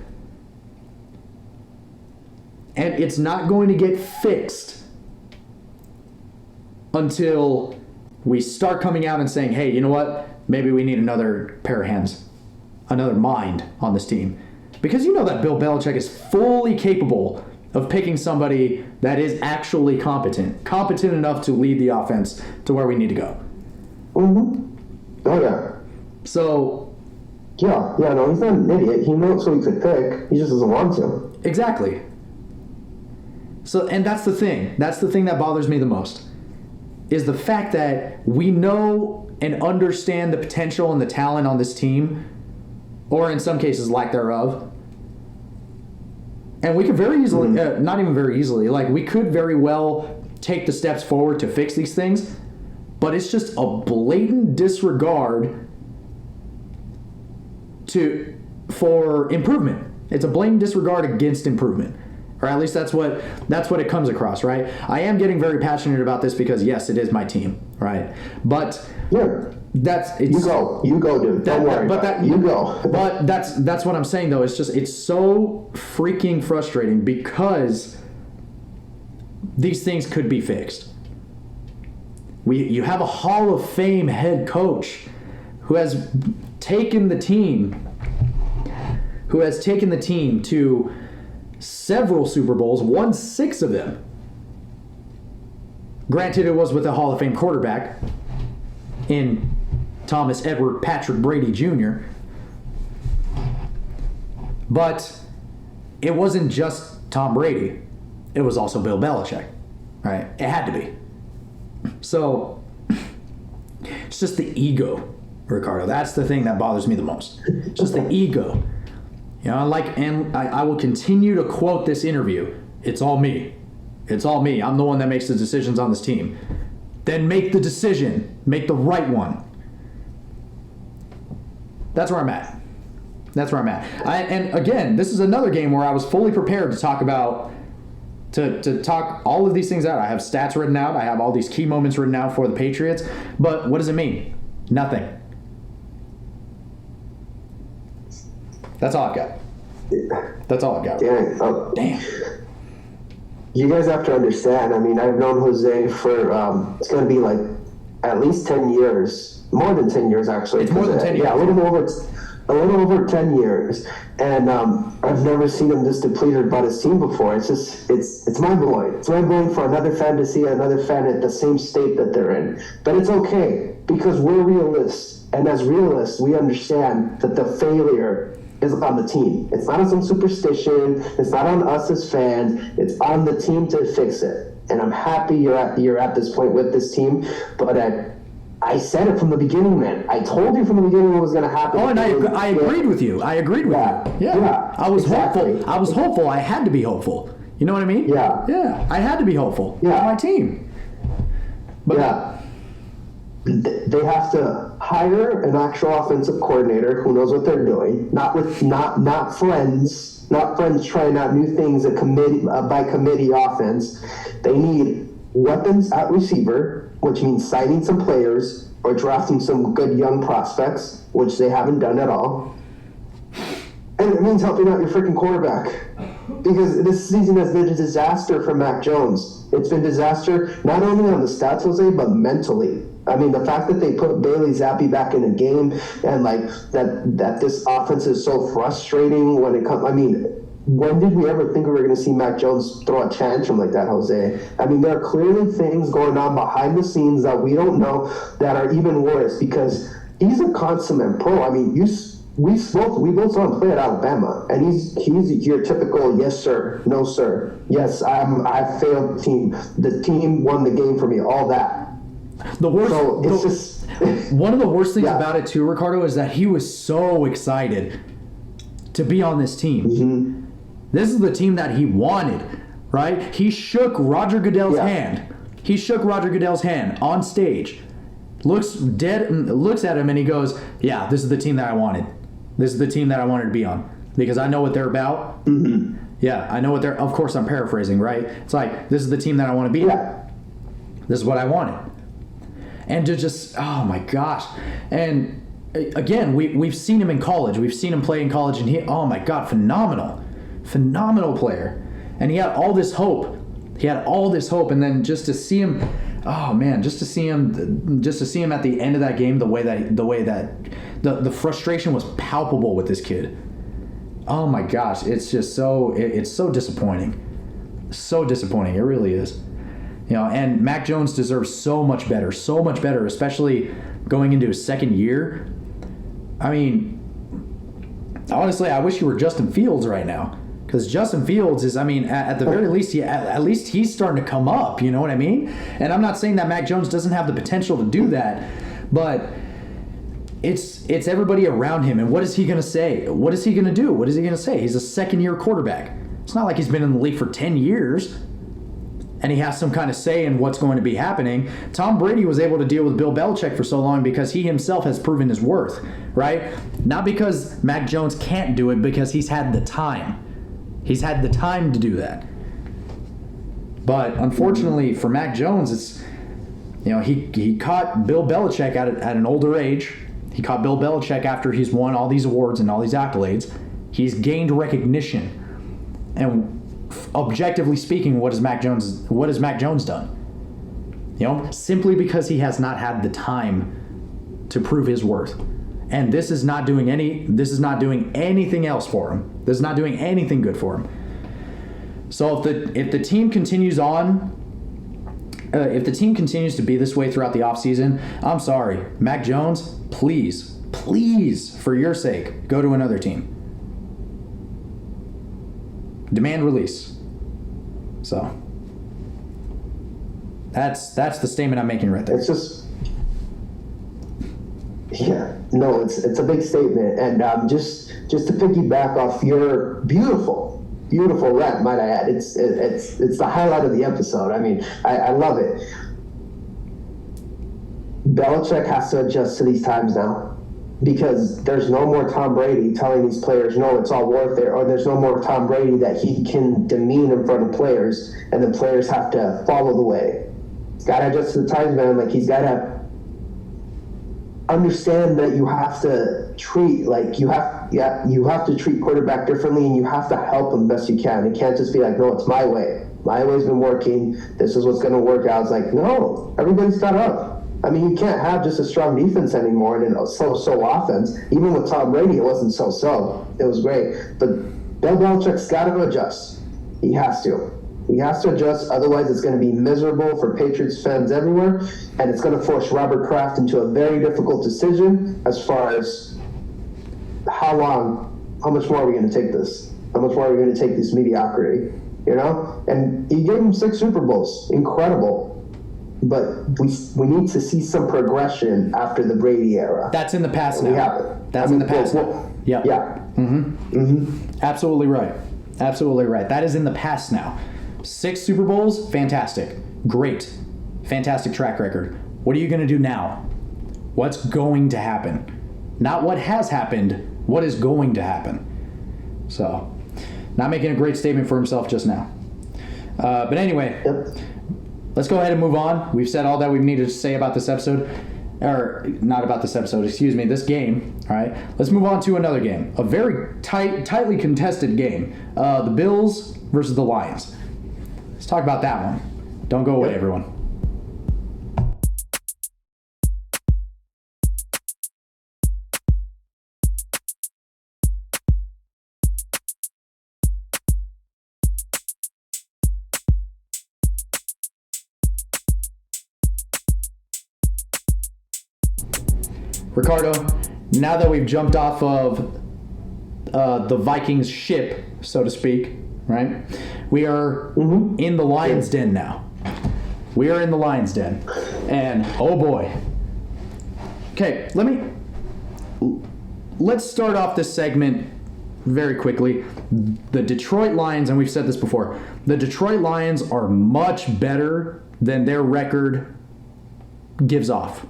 And it's not going to get fixed until we start coming out and saying, hey, you know what? Maybe we need another pair of hands, another mind on this team. Because you know that Bill Belichick is fully capable of picking somebody that is actually competent enough to lead the offense to where we need to go. Mm-hmm. Oh, yeah. So... Yeah, no, he's not an idiot. He knows who he could pick. He just doesn't want to. Exactly. So, and that's the thing. That's the thing that bothers me the most. Is the fact that we know and understand the potential and the talent on this team, or in some cases lack thereof, and we could very easily, not even very easily, like we could very well take the steps forward to fix these things, but it's just a blatant disregard for improvement. It's a blatant disregard against improvement. Or at least that's what it comes across, right? I am getting very passionate about this because yes, it is my team, right? But yeah, you go, dude. Don't worry. You go. But that's what I'm saying though. It's so freaking frustrating because these things could be fixed. You have a Hall of Fame head coach who has taken the team to several Super Bowls, won 6 of them. Granted, it was with a Hall of Fame quarterback in Thomas Edward Patrick Brady Jr. But it wasn't just Tom Brady. It was also Bill Belichick. Right? It had to be. So, it's just the ego, Ricardo. That's the thing that bothers me the most. Just the ego. You know, and I will continue to quote this interview. It's all me. It's all me. I'm the one that makes the decisions on this team. Then make the decision. Make the right one. That's where I'm at. That's where I'm at. And again, this is another game where I was fully prepared to talk about to talk all of these things out. I have stats written out. I have all these key moments written out for the Patriots. But what does it mean? Nothing. That's all I've got. That's all I've got. Damn. You guys have to understand. I mean, I've known Jose for it's going to be like at least 10 years, more than 10 years actually. It's more than 10 years. Yeah, a little over 10 years, and I've never seen him this depleted about his team before. It's just it's mind blowing. It's mind blowing for another fan to see another fan at the same state that they're in. But it's okay because we're realists, and as realists, we understand that the failure is on the team. It's not on some superstition. It's not on us as fans. It's on the team to fix it. And I'm happy you're at this point with this team. But I said it from the beginning, man. I told you from the beginning what was going to happen. Oh, and I agreed with you. I agreed with you. Yeah. I was hopeful. I was hopeful. I had to be hopeful. You know what I mean? Yeah. Yeah. I had to be hopeful. Yeah. For my team. But yeah. They have to hire an actual offensive coordinator who knows what they're doing, not friends trying out new things, a committee by committee offense. They need weapons at receiver, which means signing some players or drafting some good young prospects, which they haven't done at all. And it means helping out your freaking quarterback. Because this season has been a disaster for Mac Jones. It's been disaster not only on the stats, Jose, but mentally. I mean, the fact that they put Bailey Zappi back in the game and like that this offense is so frustrating when it comes. I mean, when did we ever think we were going to see Mac Jones throw a tantrum like that, Jose? I mean, there are clearly things going on behind the scenes that we don't know that are even worse because he's a consummate pro. I mean, we both saw him play at Alabama, and he's your typical yes sir, no sir, yes I failed team. The team won the game for me, all that. The worst. So it's just one of the worst things about it too, Ricardo, is that he was so excited to be on this team. Mm-hmm. This is the team that he wanted, right? He shook Roger Goodell's hand. He shook Roger Goodell's hand on stage. Looks at him and he goes, "Yeah, this is the team that I wanted. This is the team that I wanted to be on because I know what they're about." Mm-hmm. Yeah, I know what they're. Of course, I'm paraphrasing, right? It's like this is the team that I want to be. Yeah. This is what I wanted. And to just, oh my gosh. And again, we've seen him in college. We've seen him play in college, and oh my God, phenomenal player. And he had all this hope. And then just to see him, oh man, just to see him at the end of that game, the way that the frustration was palpable with this kid. Oh my gosh, it's just it's so disappointing. So disappointing. It really is. You know, and Mac Jones deserves so much better, especially going into his second year. I mean, honestly, I wish he were Justin Fields right now, because Justin Fields is, I mean, at the very least, at least he's starting to come up. You know what I mean? And I'm not saying that Mac Jones doesn't have the potential to do that, but it's everybody around him. And what is he going to say? What is he going to do? What is he going to say? He's a second-year quarterback. It's not like he's been in the league for 10 years. And he has some kind of say in what's going to be happening. Tom Brady was able to deal with Bill Belichick for so long because he himself has proven his worth, right? Not because Mac Jones can't do it, because he's had the time. He's had the time to do that. But unfortunately for Mac Jones, it's, you know, he caught Bill Belichick at an older age. He caught Bill Belichick after he's won all these awards and all these accolades. He's gained recognition. And objectively speaking, what has Mac Jones done? You know, simply because he has not had the time to prove his worth. And this is not doing anything else for him. This is not doing anything good for him. So if the team continues on, if the team continues to be this way throughout the offseason, I'm sorry, Mac Jones, please, for your sake, go to another team. Demand release. So that's the statement I'm making right there. It's just, yeah, no, it's a big statement, and just to piggyback off your beautiful rant, might I add, it's the highlight of the episode. I mean, I love it. Belichick has to adjust to these times now. because there's no more Tom Brady telling these players, no, it's all worth it, or there's no more Tom Brady that he can demean in front of players, and the players have to follow the way. He's got to adjust to the times, man. Like, he's got to understand that you have to treat, like, you have to treat quarterback differently, and you have to help him best you can. It can't just be like, no, it's my way. My way's been working. This is what's going to work out. It's like, no, everybody's got up. I mean, you can't have just a strong defense anymore and a so-so offense. Even with Tom Brady, it wasn't so-so. It was great. But Bill Belichick's got to adjust. He has to. He has to adjust. Otherwise, it's going to be miserable for Patriots fans everywhere. And it's going to force Robert Kraft into a very difficult decision as far as how much more are we going to take this? How much more are we going to take this mediocrity? You know? And he gave him 6 Super Bowls. Incredible. But we need to see some progression after the Brady era. That's in the past now. We have it. That's in the past now. Yeah. Absolutely right. Absolutely right. That is in the past now. 6 Super Bowls, fantastic. Great. Fantastic track record. What are you going to do now? What's going to happen? Not what has happened, what is going to happen. So, not making a great statement for himself just now. But anyway, let's go ahead and move on. We've said all that we've needed to say about this episode. Or, not about this episode, excuse me, this game. All right, let's move on to another game. A very tightly contested game. The Bills versus the Lions. Let's talk about that one. Don't go away, everyone. Ricardo, now that we've jumped off of the Vikings ship, so to speak, right? We are in the Lions' den now. We are in the Lions' den. And, oh boy. Okay, let's start off this segment very quickly. The Detroit Lions, and we've said this before, the Detroit Lions are much better than their record gives off.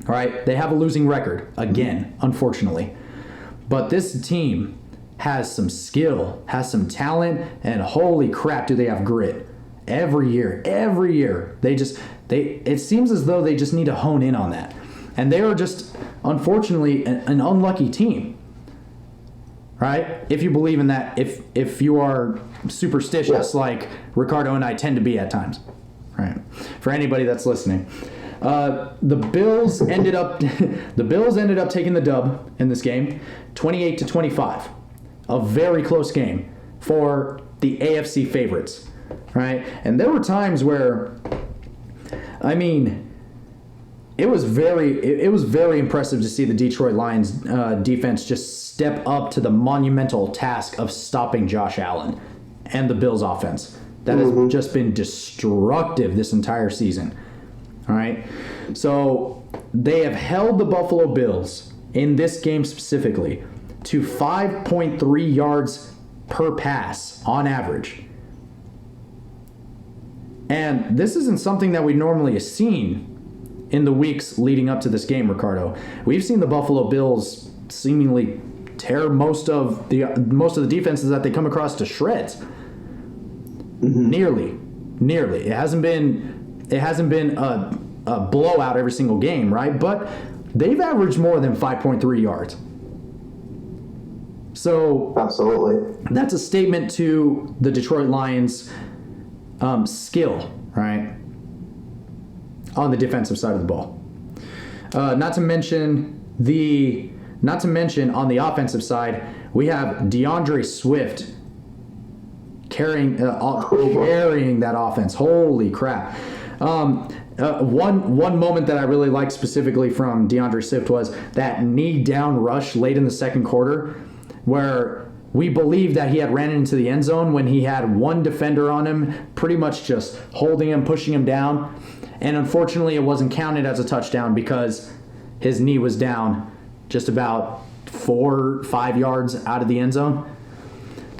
All right, they have a losing record, again, unfortunately. But this team has some skill, has some talent, and holy crap, do they have grit. Every year. It seems as though they just need to hone in on that. And they are just, unfortunately, an unlucky team. Right? If you believe in that, if you are superstitious like Ricardo and I tend to be at times. Right? For anybody that's listening. The Bills ended up taking the dub in this game, 28-25. A very close game for the AFC favorites, right? And there were times where, I mean, it was very impressive to see the Detroit Lions defense just step up to the monumental task of stopping Josh Allen and the Bills offense. That has just been destructive this entire season. All right, so they have held the Buffalo Bills in this game specifically to 5.3 yards per pass on average. And this isn't something that we normally have seen in the weeks leading up to this game, Ricardo. We've seen the Buffalo Bills seemingly tear most of the defenses that they come across to shreds. Nearly. It hasn't been a blowout every single game, right? But they've averaged more than 5.3 yards. So absolutely, that's a statement to the Detroit Lions' skill, right, on the defensive side of the ball. Not to mention on the offensive side, we have DeAndre Swift carrying that offense. Holy crap! One moment that I really liked specifically from DeAndre Swift was that knee down rush late in the second quarter, where we believed that he had ran into the end zone when he had one defender on him, pretty much just holding him, pushing him down. And unfortunately, it wasn't counted as a touchdown because his knee was down just about 4-5 yards out of the end zone.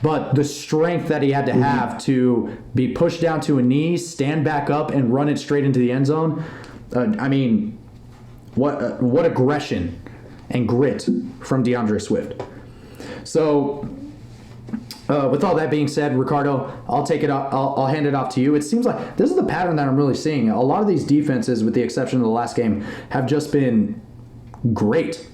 But the strength that he had to have to be pushed down to a knee, stand back up, and run it straight into the end zone, I mean, what aggression and grit from DeAndre Swift. So, with all that being said, Ricardo, I'll hand it off to you. It seems like this is the pattern that I'm really seeing. A lot of these defenses, with the exception of the last game, have just been great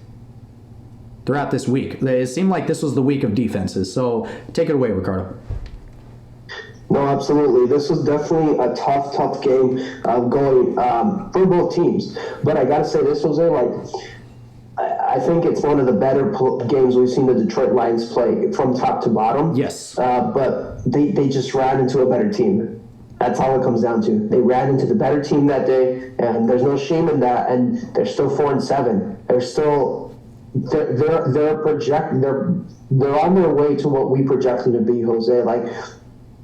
throughout this week. It seemed like this was the week of defenses. So take it away, Ricardo. No, absolutely. This was definitely a tough game going for both teams. But I got to say, this was I think it's one of the better games we've seen the Detroit Lions play from top to bottom. Yes. But they just ran into a better team. That's all it comes down to. They ran into the better team that day, and there's no shame in that. And they're still 4-7. They're still they're on their way to what we projected to be, Jose. Like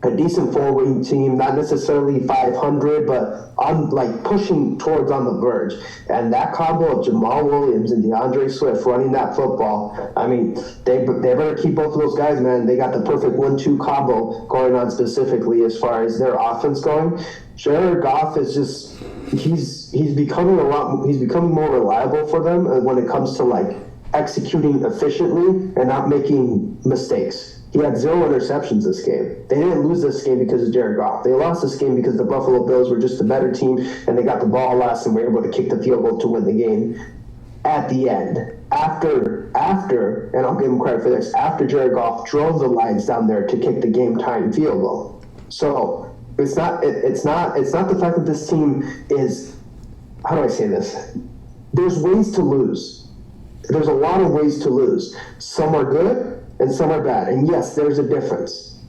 a decent forward team, not necessarily 500, but on pushing towards on the verge. And that combo of Jamal Williams and DeAndre Swift running that football, I mean, they better keep both of those guys, man. They got the perfect 1-2 combo going on specifically as far as their offense going. Jared Goff is just he's becoming more reliable for them when it comes to executing efficiently and not making mistakes. He had 0 interceptions this game. They didn't lose this game because of Jared Goff. They lost this game because the Buffalo Bills were just a better team and they got the ball last and were able to kick the field goal to win the game. At the end, after, and I'll give him credit for this, after Jared Goff drove the Lions down there to kick the game-tying field goal. So it's not the fact that this team is, how do I say this? There's ways to lose. There's a lot of ways to lose. Some are good and some are bad. And yes, there's a difference.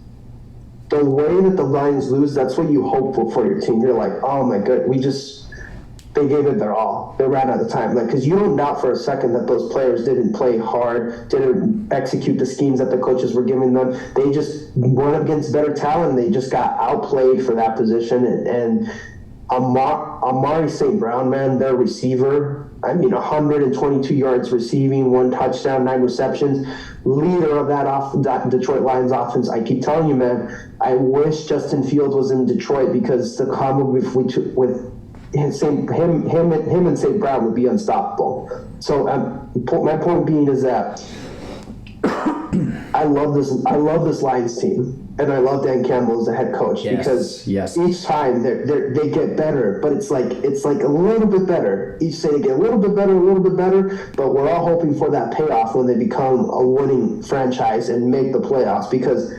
The way that the Lions lose, that's what you hope for your team. You're like, oh my God, they gave it their all. They ran out of time. Because you don't doubt for a second that those players didn't play hard, didn't execute the schemes that the coaches were giving them. They just went up against better talent. They just got outplayed for that position. And Amari St. Brown, man, their receiver, 122 yards receiving, 1 touchdown, 9 receptions, leader of that Detroit Lions offense. I keep telling you, man, I wish Justin Fields was in Detroit because the combo with him and St. Brown would be unstoppable. So my point being is that I love this Lions team. And I love Dan Campbell as the head coach because each time they get better, but it's like a little bit better. Each day they get a little bit better, but we're all hoping for that payoff when they become a winning franchise and make the playoffs because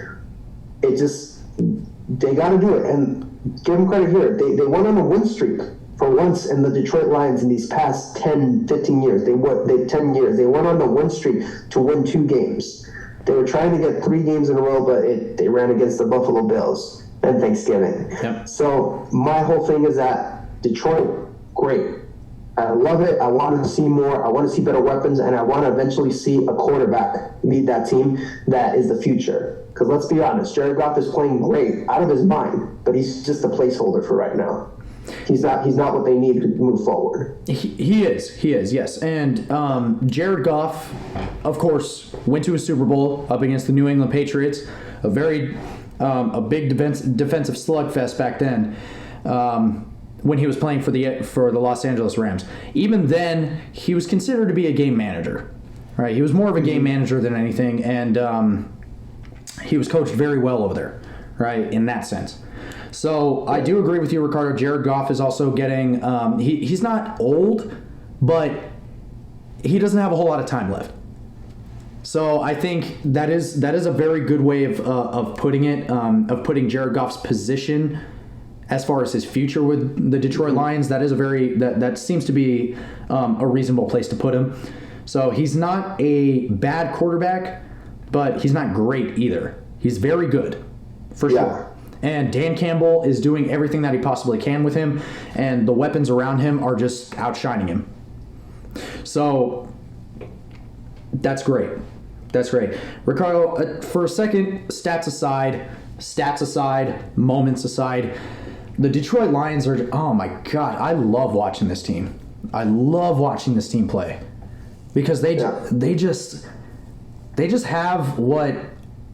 they got to do it. And give them credit here. They went on a win streak for once in the Detroit Lions in these past 10, 15 years. 10 years. They went on a win streak to win 2 games. They were trying to get 3 games in a row, but they ran against the Buffalo Bills and Thanksgiving. Yep. So my whole thing is that Detroit, great. I love it. I want to see more. I want to see better weapons, and I want to eventually see a quarterback lead that team that is the future. Because let's be honest, Jared Goff is playing great, out of his mind, but he's just a placeholder for right now. He's not what they need to move forward. He is, yes. And Jared Goff, of course, went to a Super Bowl up against the New England Patriots, a big defensive slugfest back then when he was playing for the Los Angeles Rams. Even then, he was considered to be a game manager. Right? He was more of a game manager than anything, and he was coached very well over there, right, in that sense. So I do agree with you, Ricardo. Jared Goff is also getting he's not old, but he doesn't have a whole lot of time left. So I think that is a very good way of putting it, of putting Jared Goff's position as far as his future with the Detroit Lions. That is that seems to be a reasonable place to put him. So he's not a bad quarterback, but he's not great either. He's very good, for sure. And Dan Campbell is doing everything that he possibly can with him, and the weapons around him are just outshining him. So that's great. Ricardo, for a second, stats aside, moments aside, the Detroit Lions are, oh my God, I love watching this team. I love watching this team play because they just have what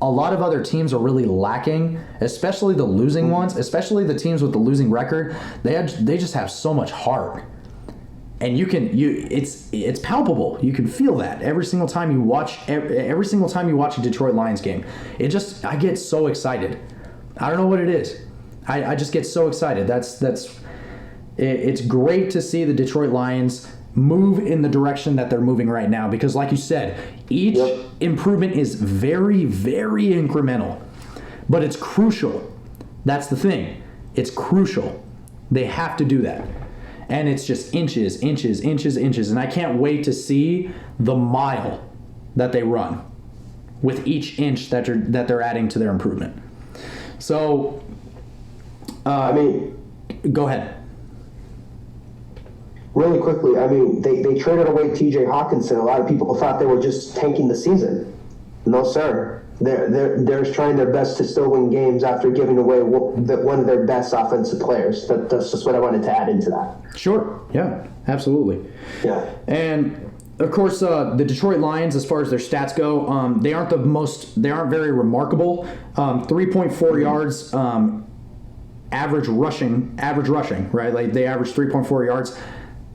a lot of other teams are really lacking, especially the losing ones, especially the teams with the losing record. They just have so much heart. And it's palpable. You can feel that every single time you watch a Detroit Lions game. I get so excited. I don't know what it is. I just get so excited. It's great to see the Detroit Lions move in the direction that they're moving right now, because like you said, each improvement is very, very incremental, but it's crucial. That's the thing. It's crucial. They have to do that. And it's just inches, and I can't wait to see the mile that they run with each inch that they're adding to their improvement. So, go ahead. Really quickly, they traded away TJ Hawkinson. A lot of people thought they were just tanking the season. No, sir. They're trying their best to still win games after giving away one of their best offensive players. That's just what I wanted to add into that. Sure. Yeah, absolutely. Yeah. And of course, the Detroit Lions, as far as their stats go, they aren't very remarkable. 3.4 yards average rushing, right? Like they average 3.4 yards.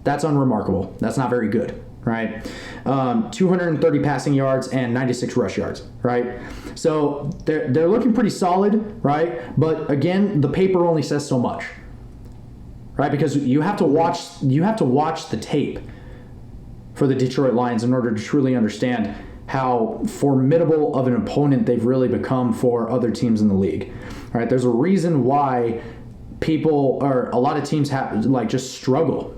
That's unremarkable. That's not very good, right? 230 passing yards and 96 rush yards, right? So they're looking pretty solid, right? But again, the paper only says so much, right? Because you have to watch the tape for the Detroit Lions in order to truly understand how formidable of an opponent they've really become for other teams in the league, right? There's a reason why a lot of teams just struggle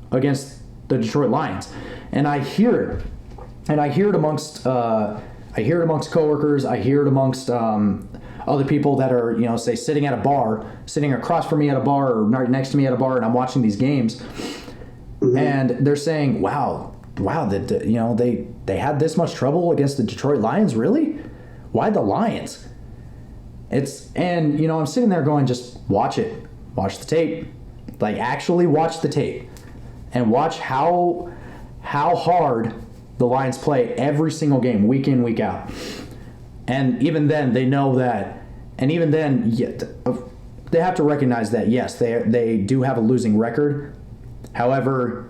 against the Detroit Lions, and I hear it amongst coworkers. I hear it amongst other people that are say sitting across from me at a bar or right next to me at a bar, and I'm watching these games, and they're saying, "Wow, that they had this much trouble against the Detroit Lions, really? Why the Lions?" I'm sitting there going, just watch the tape, like actually watch the tape. And watch how hard the Lions play every single game, week in, week out. And even then, they know that. And even then, they have to recognize that, yes, they do have a losing record. However,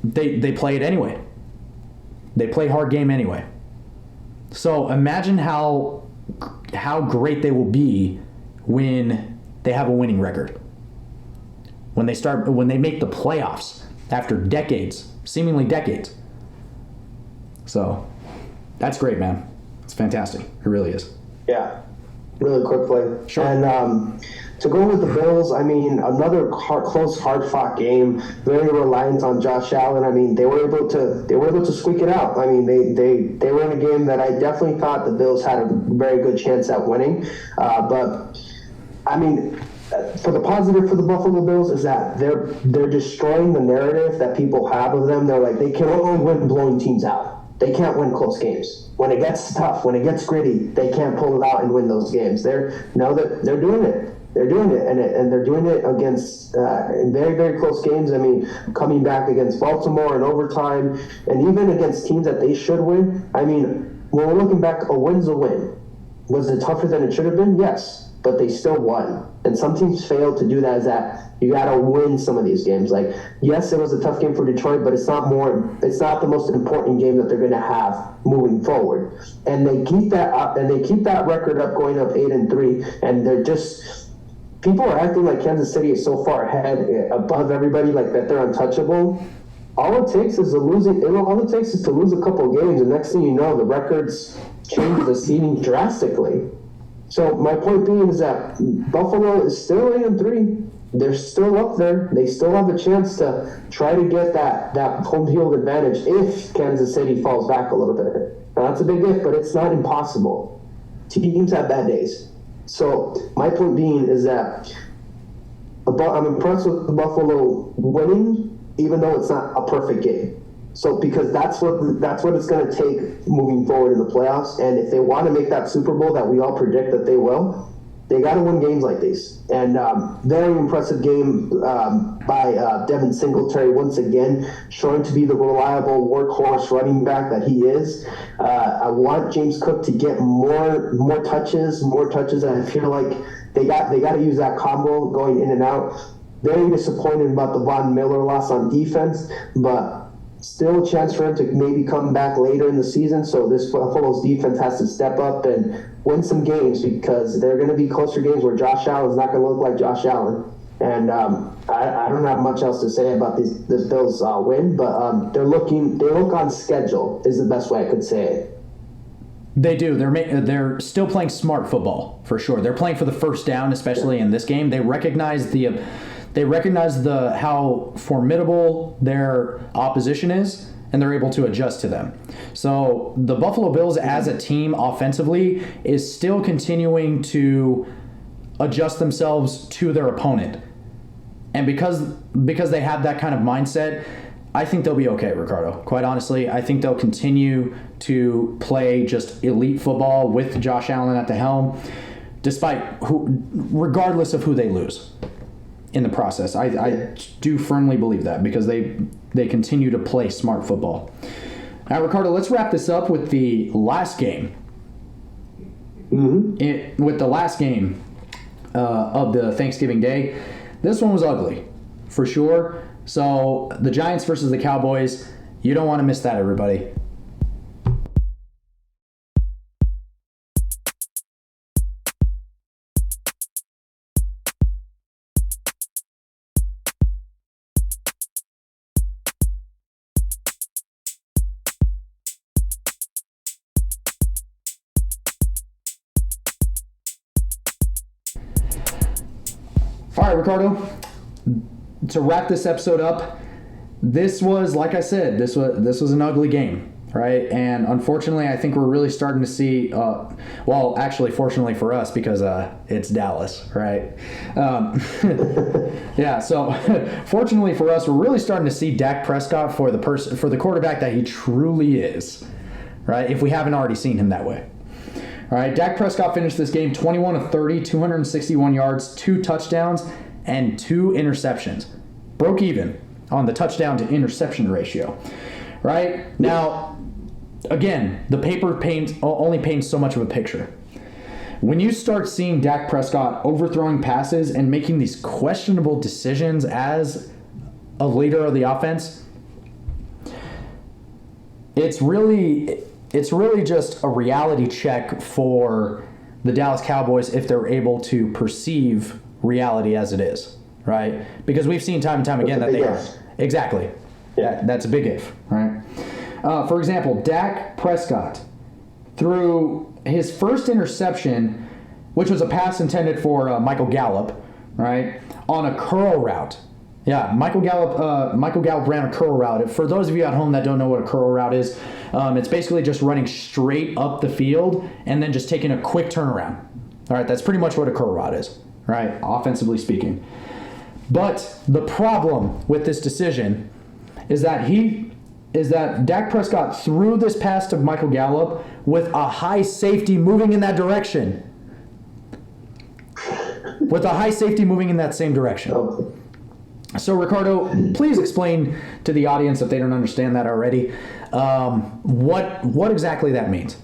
they play it anyway. They play hard game anyway. So imagine how great they will be when they have a winning record. When they make the playoffs after seemingly decades. So that's great, man. It's fantastic. It really is. Yeah. Really quickly. Sure. And to go with the Bills, another close, hard-fought game, very reliant on Josh Allen. They were able to squeak it out. They were in a game that I definitely thought the Bills had a very good chance at winning. For the positive for the Buffalo Bills is that they're destroying the narrative that people have of them. They're like, they can only win blowing teams out. They can't win close games. When it gets tough, when it gets gritty, they can't pull it out and win those games. They're doing it. They're doing it, and they're doing it against very, very close games. Coming back against Baltimore in overtime, and even against teams that they should win. When we're looking back, a win's a win. Was it tougher than it should have been? Yes, but they still won. And some teams fail to do that. Is that you got to win some of these games. Like, yes, it was a tough game for Detroit, but it's not the most important game that they're going to have moving forward. And they keep that up, and they keep that record up, going up 8-3. And they're just, people are acting like Kansas City is so far ahead, above everybody, like that they're untouchable. All it takes is to lose a couple of games, and next thing you know, the records change the seeding drastically. So my point being is that Buffalo is still 8-3. They're still up there. They still have a chance to try to get that home field advantage if Kansas City falls back a little bit. Now that's a big if, but it's not impossible. Teams have bad days. So my point being is that I'm impressed with the Buffalo winning, even though it's not a perfect game. So because that's what it's going to take moving forward in the playoffs. And if they want to make that Super Bowl that we all predict that they will, they got to win games like these. And very impressive game by Devin Singletary once again, showing to be the reliable workhorse running back that he is. I want James Cook to get more touches. And I feel like they got to use that combo going in and out. very disappointed about the Von Miller loss on defense, but still a chance for him to maybe come back later in the season. So this Buffalo's defense has to step up and win some games, because they're going to be closer games where Josh Allen's not going to look like Josh Allen. And I don't have much else to say about this Bills win, but they look on schedule is the best way I could say it. They do. They're still playing smart football for sure. They're playing for the first down, especially in this game. They recognize how formidable their opposition is, and they're able to adjust to them. So the Buffalo Bills as a team offensively is still continuing to adjust themselves to their opponent. And because they have that kind of mindset, I think they'll be okay, Ricardo. Quite honestly, I think they'll continue to play just elite football with Josh Allen at the helm, regardless of who they lose in the process. I do firmly believe that, because they continue to play smart football. Now, Ricardo, let's wrap this up with the last game. With the last game of the Thanksgiving Day. This one was ugly, for sure. So, the Giants versus the Cowboys. You don't want to miss that, everybody. All right, Ricardo, to wrap this episode up, this was, like I said, this was an ugly game, right? And unfortunately, I think we're really starting to see, well, actually, fortunately for us, because it's Dallas, right? Yeah, so fortunately for us, we're really starting to see Dak Prescott for the quarterback that he truly is, right? If we haven't already seen him that way. All right, Dak Prescott finished this game 21 of 30, 261 yards, 2 touchdowns, and 2 interceptions. Broke even on the touchdown to interception ratio. Right? Now, again, the paper only paints so much of a picture. When you start seeing Dak Prescott overthrowing passes and making these questionable decisions as a leader of the offense, it's really just a reality check for the Dallas Cowboys if they're able to perceive reality as it is, right? Because we've seen time and time again that they are. Exactly. Yeah, that's a big if, right? For example, Dak Prescott threw his first interception, which was a pass intended for Michael Gallup, right, on a curl route. Yeah, Michael Gallup ran a curl route. For those of you at home that don't know what a curl route is, it's basically just running straight up the field and then just taking a quick turnaround. All right, that's pretty much what a curl route is, right, offensively speaking. But the problem with this decision is that Dak Prescott threw this pass to Michael Gallup with a high safety moving in that direction. With a high safety moving in that same direction. Okay. So, Ricardo, please explain to the audience, if they don't understand that already, what exactly that means.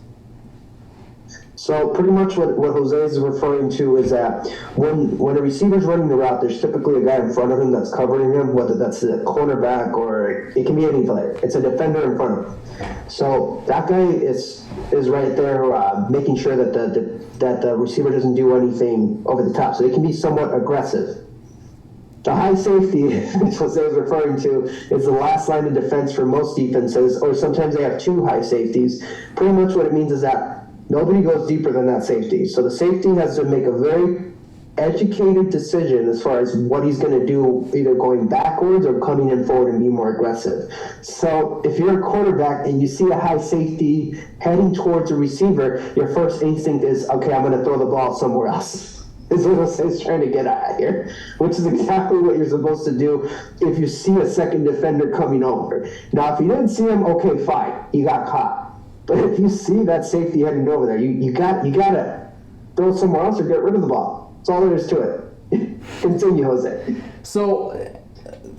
So pretty much what Jose is referring to is that when a receiver's running the route, there's typically a guy in front of him that's covering him, whether that's a cornerback or it can be any player. It's a defender in front of him. So that guy is right there making sure that the receiver doesn't do anything over the top. So they can be somewhat aggressive. The high safety, which Jose is referring to, is the last line of defense for most defenses, or sometimes they have 2 high safeties. Pretty much what it means is that nobody goes deeper than that safety. So the safety has to make a very educated decision as far as what he's going to do, either going backwards or coming in forward and be more aggressive. So if you're a quarterback and you see a high safety heading towards a receiver, your first instinct is, okay, I'm going to throw the ball somewhere else. Is what Jose's trying to get at here, which is exactly what you're supposed to do if you see a second defender coming over. Now, if you didn't see him, okay, fine, you got caught. But if you see that safety heading over there, you gotta throw somewhere else or get rid of the ball. That's all there is to it. Continue, Jose. So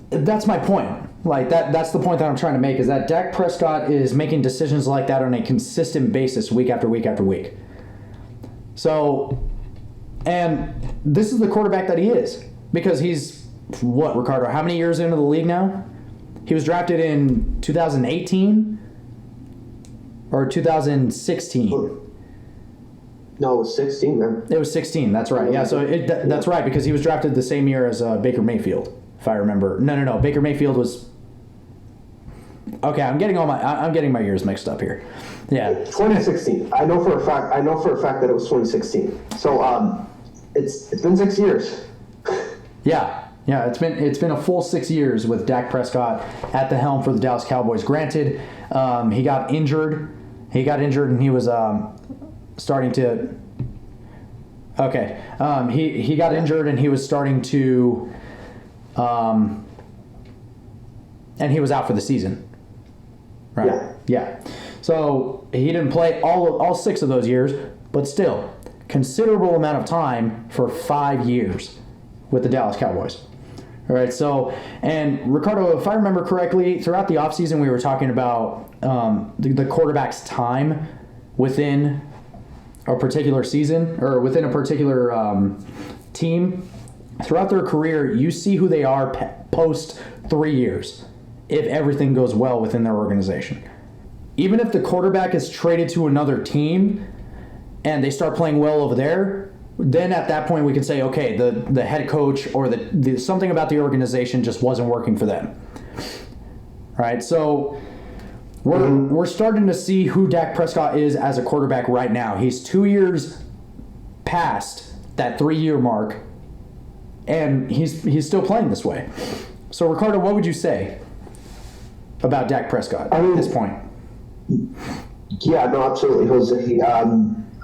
that's my point. Like that's the point that I'm trying to make, is that Dak Prescott is making decisions like that on a consistent basis week after week after week. So, and this is the quarterback that he is, because he's what, Ricardo? How many years into the league now? He was drafted in 2018 or 2016. No, it was 16, man. It was 16. That's right. Yeah. So that's right, because he was drafted the same year as Baker Mayfield, if I remember. No. Baker Mayfield was. Okay, I'm getting my years mixed up here. Yeah. 2016. I know for a fact that it was 2016. So it's been 6 years. Yeah. It's been a full 6 years with Dak Prescott at the helm for the Dallas Cowboys. Granted, he got injured. And he was starting to. Okay. He got injured and he was starting to. And he was out for the season. Right. Yeah. So he didn't play all 6 of those years, but still, considerable amount of time for 5 years with the Dallas Cowboys. All right. So, and Ricardo, if I remember correctly, throughout the offseason, we were talking about the quarterback's time within a particular season or within a particular team. Throughout their career, you see who they are post 3 years if everything goes well within their organization. Even if the quarterback is traded to another team and they start playing well over there, then at that point we can say, okay, the head coach or the something about the organization just wasn't working for them. Right? So we're starting to see who Dak Prescott is as a quarterback right now. He's 2 years past that 3-year mark, and he's still playing this way. So, Ricardo, what would you say about Dak Prescott at this point? Yeah, no, absolutely, Jose.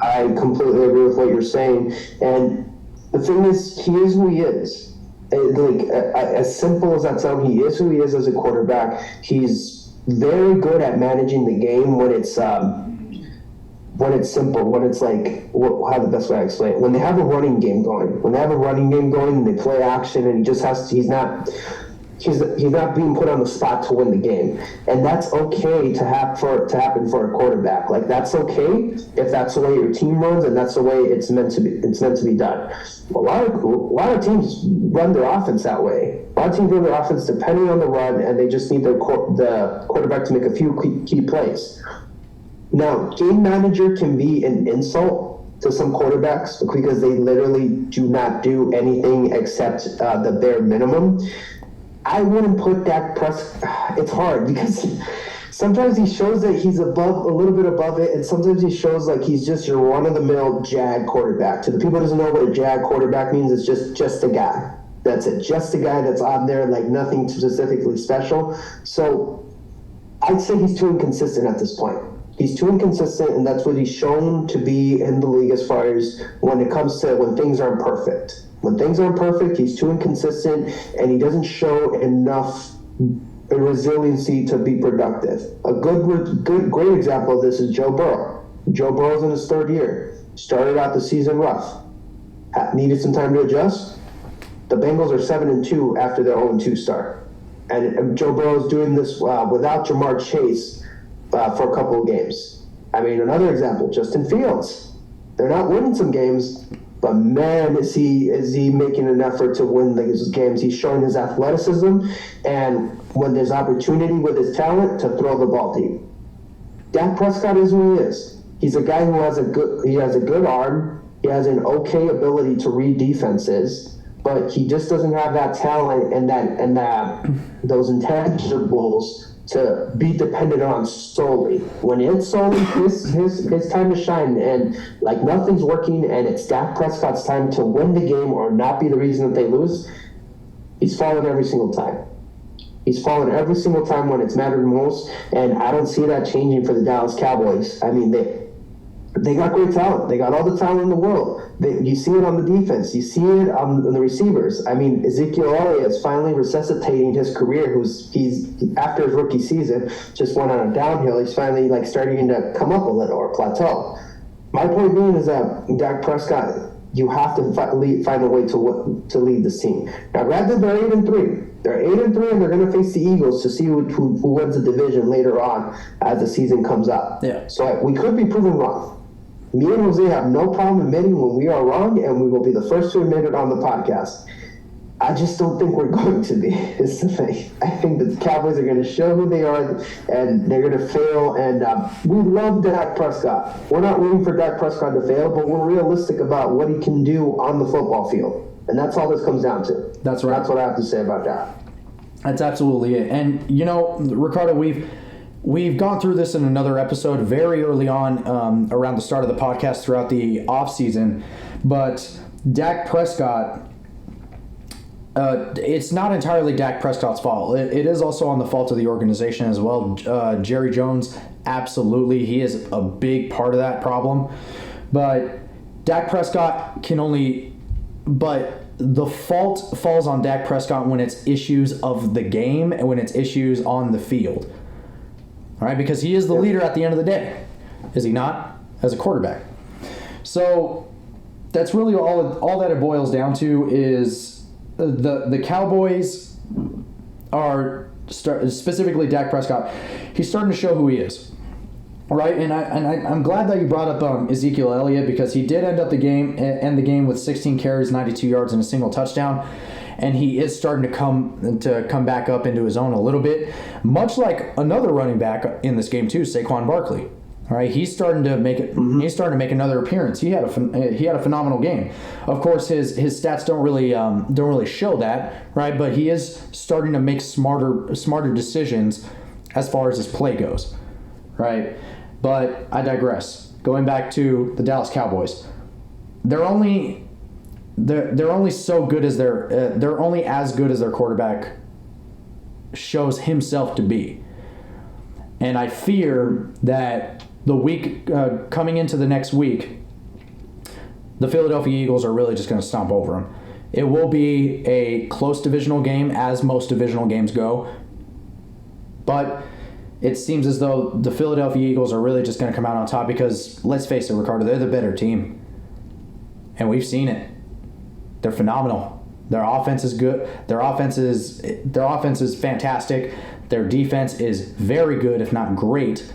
I completely agree with what you're saying. And the thing is, he is who he is. As simple as that sounds, he is who he is as a quarterback. He's very good at managing the game when it's simple, when it's like, how the best way I explain it? When they have a running game going, and they play action, and he's not being put on the spot to win the game, and that's okay to happen for a quarterback. Like, that's okay if that's the way your team runs and that's the way it's meant to be done. A lot of teams run their offense that way. A lot of teams run their offense depending on the run, and they just need the quarterback to make a few key plays. Now, game manager can be an insult to some quarterbacks because they literally do not do anything except the bare minimum. I wouldn't put Dak Prescott. It's hard because sometimes he shows that he's a little bit above it, and sometimes he shows like he's just your run-of-the-mill Jag quarterback. To the people who doesn't know what a Jag quarterback means, it's just a guy. That's it. Just a guy that's on there, like nothing specifically special. So I'd say he's too inconsistent at this point. He's too inconsistent, and that's what he's shown to be in the league as far as when it comes to when things aren't perfect. When things aren't perfect, he's too inconsistent, and he doesn't show enough resiliency to be productive. A great example of this is Joe Burrow. Joe Burrow's in his 3rd year. Started out the season rough. Needed some time to adjust. The Bengals are 7-2 after their 0-2 start. And Joe Burrow's doing this without Jamar Chase for a couple of games. I mean, another example, Justin Fields. They're not winning some games, but man, is he making an effort to win these games. He's showing his athleticism, and when there's opportunity with his talent, to throw the ball deep. Dak Prescott is who he is. He's a guy who has a good arm. He has an okay ability to read defenses, but he just doesn't have that talent and those intangibles to be dependent on solely. When it's solely his time to shine, and like nothing's working, and it's Dak Prescott's time to win the game or not be the reason that they lose, he's fallen every single time. He's fallen every single time when it's mattered most, and I don't see that changing for the Dallas Cowboys. I mean, they got great talent. They got all the talent in the world. You see it on the defense. You see it on the receivers. I mean, Ezekiel Elliott is finally resuscitating his career. He's after his rookie season just went on a downhill. He's finally starting to come up a little or plateau. My point being is that Dak Prescott, you have to find a way to lead this team. Now, granted, they're 8-3. They're 8-3, and they're going to face the Eagles to see who wins the division later on as the season comes up. Yeah. So we could be proven wrong. Me and Jose have no problem admitting when we are wrong, and we will be the first to admit it on the podcast. I just don't think we're going to be, is the thing. I think the Cowboys are going to show who they are, and they're going to fail. And we love Dak Prescott. We're not rooting for Dak Prescott to fail, but we're realistic about what he can do on the football field. And that's all this comes down to. That's right. That's what I have to say about that. That's absolutely it. And, Ricardo, we've gone through this in another episode very early on around the start of the podcast throughout the offseason. But Dak Prescott... it's not entirely Dak Prescott's fault. It is also on the fault of the organization as well. Jerry Jones, absolutely. He is a big part of that problem. But Dak Prescott can only... But the fault falls on Dak Prescott when it's issues of the game and when it's issues on the field. All right? Because he is the leader at the end of the day. Is he not? As a quarterback. So that's really all that it boils down to is... The Cowboys are specifically Dak Prescott. He's starting to show who he is, right? And I'm glad that you brought up Ezekiel Elliott, because he did end the game with 16 carries, 92 yards, and a single touchdown. And he is starting to come back up into his own a little bit, much like another running back in this game too, Saquon Barkley. All right, he's starting to make it. Mm-hmm. He's starting to make another appearance. He had a phenomenal game. Of course, his stats don't really show that, right? But he is starting to make smarter decisions as far as his play goes, right? But I digress. Going back to the Dallas Cowboys, they're only so good as they're only as good as their quarterback shows himself to be, and I fear that. The week coming into the next week, the Philadelphia Eagles are really just going to stomp over them. It will be a close divisional game, as most divisional games go. But it seems as though the Philadelphia Eagles are really just going to come out on top because, let's face it, Ricardo, they're the better team. And we've seen it. They're phenomenal. Their offense is good. Their offense is fantastic. Their defense is very good, if not great.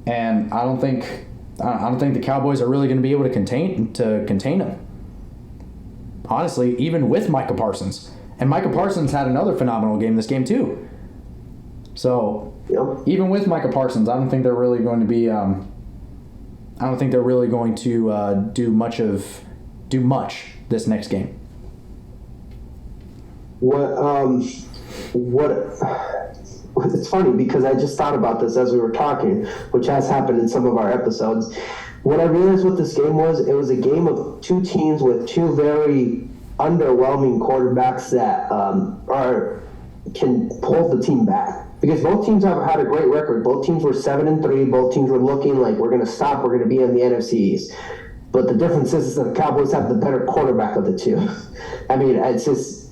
And I don't think the Cowboys are really going to be able to contain them. Honestly, even with Micah Parsons. And Micah Parsons had another phenomenal game this game too. So even with Micah Parsons, I don't think they're really going to be. I don't think they're really going to do much this next game. It's funny because I just thought about this as we were talking, which has happened in some of our episodes. What I realized what this game was, it was a game of two teams with two very underwhelming quarterbacks that can pull the team back. Because both teams have had a great record. Both teams were 7-3. Both teams were looking like we're going to stop. We're going to be in the NFC East. But the difference is the Cowboys have the better quarterback of the two. I mean, it's just...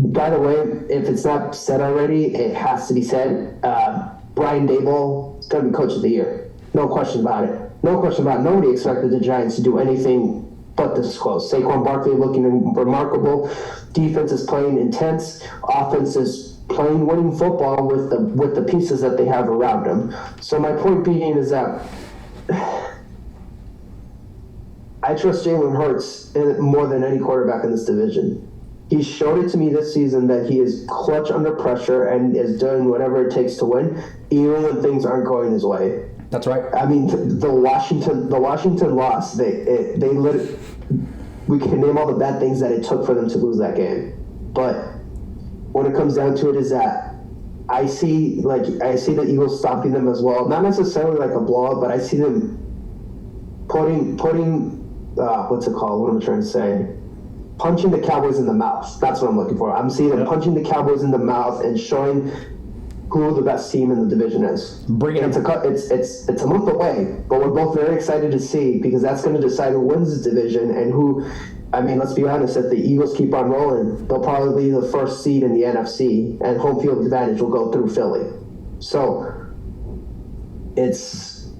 By the way, if it's not said already, it has to be said. Brian Daboll is going to be Coach of the Year. No question about it. No question about it. Nobody expected the Giants to do anything but this close. Saquon Barkley looking remarkable. Defense is playing intense. Offense is playing winning football with the pieces that they have around them. So my point being is that I trust Jalen Hurts more than any quarterback in this division. He showed it to me this season that he is clutch under pressure and is doing whatever it takes to win, even when things aren't going his way. That's right. I mean, the Washington loss. We can name all the bad things that it took for them to lose that game, but when it comes down to it, is that I see the Eagles stopping them as well. Not necessarily like a blowout, but I see them putting what's it called? What am I trying to say? Punching the Cowboys in the mouth. That's what I'm looking for. I'm seeing them punching the Cowboys in the mouth and showing who the best team in the division is. It's a month away, but we're both very excited to see because that's going to decide who wins this division and who. I mean, let's be honest. If the Eagles keep on rolling, they'll probably be the first seed in the NFC, and home field advantage will go through Philly. So it's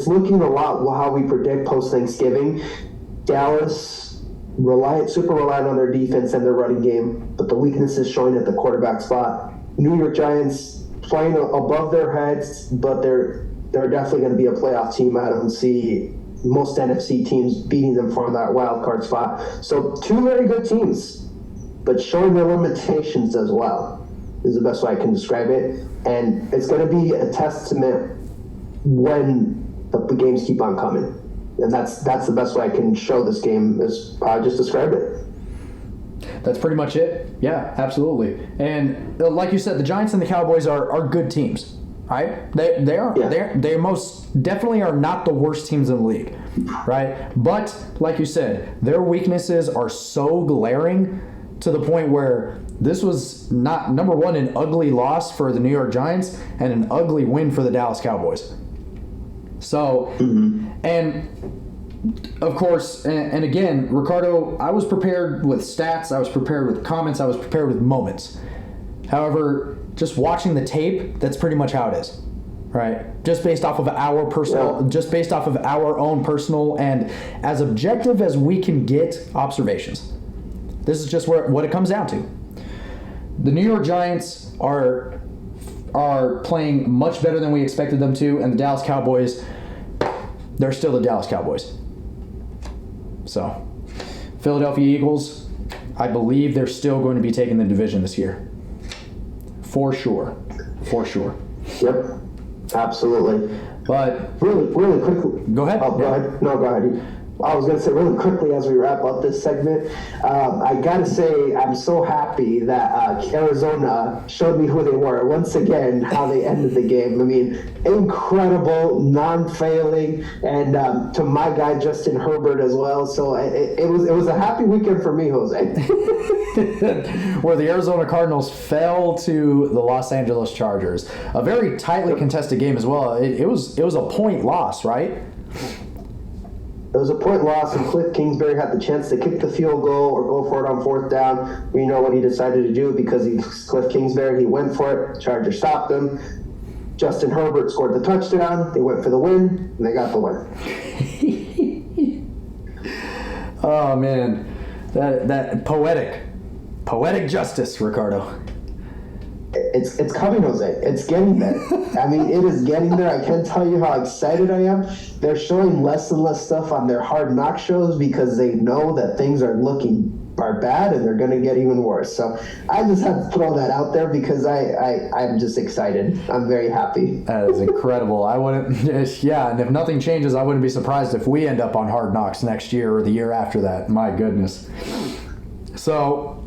looking a lot how we predict post Thanksgiving. Dallas super reliant on their defense and their running game, but the weakness is showing at the quarterback spot. New York Giants playing above their heads, but they're definitely going to be a playoff team. I don't see most NFC teams beating them for that wild card spot. So 2 very good teams, but showing their limitations as well is the best way I can describe it. And it's going to be a testament when the games keep on coming. And that's the best way I can show this game, as I just described it. That's pretty much it. Yeah, absolutely. And like you said, the Giants and the Cowboys are good teams, right? They are. Yeah. They most definitely are not the worst teams in the league, right? But like you said, their weaknesses are so glaring to the point where this was not, number one, an ugly loss for the New York Giants and an ugly win for the Dallas Cowboys. So, and of course, and again, Ricardo, I was prepared with stats, I was prepared with comments, I was prepared with moments. However, just watching the tape, that's pretty much how it is, right? Just based off of our personal, just based off of our own personal and as objective as we can get observations. This is just what it comes down to. The New York Giants are playing much better than we expected them to, and the Dallas Cowboys, they're still the Dallas Cowboys. So, Philadelphia Eagles, I believe they're still going to be taking the division this year. For sure. For sure. Yep. Absolutely. But really quickly. Go ahead. Oh, go ahead. No, go ahead. I was going to say really quickly as we wrap up this segment, I got to say I'm so happy that Arizona showed me who they were. Once again, how they ended the game. I mean, incredible, non-failing, and to my guy Justin Herbert as well. So it was a happy weekend for me, Jose. Where the Arizona Cardinals fell to the Los Angeles Chargers. A very tightly contested game as well. It was a point loss, right? It was a point loss, and Cliff Kingsbury had the chance to kick the field goal or go for it on 4th down. We know what he decided to do because Cliff Kingsbury, he went for it. Chargers stopped him. Justin Herbert scored the touchdown. They went for the win, and they got the win. Oh, man. That poetic justice, Ricardo. It's coming, Jose. It's getting there. I mean, it is getting there. I can't tell you how excited I am. They're showing less and less stuff on their Hard Knock shows because they know that things are bad and they're going to get even worse. So I just have to throw that out there because I'm just excited. I'm very happy. That is incredible. I wouldn't, yeah, and if nothing changes, I wouldn't be surprised if we end up on Hard Knocks next year or the year after that. My goodness. So,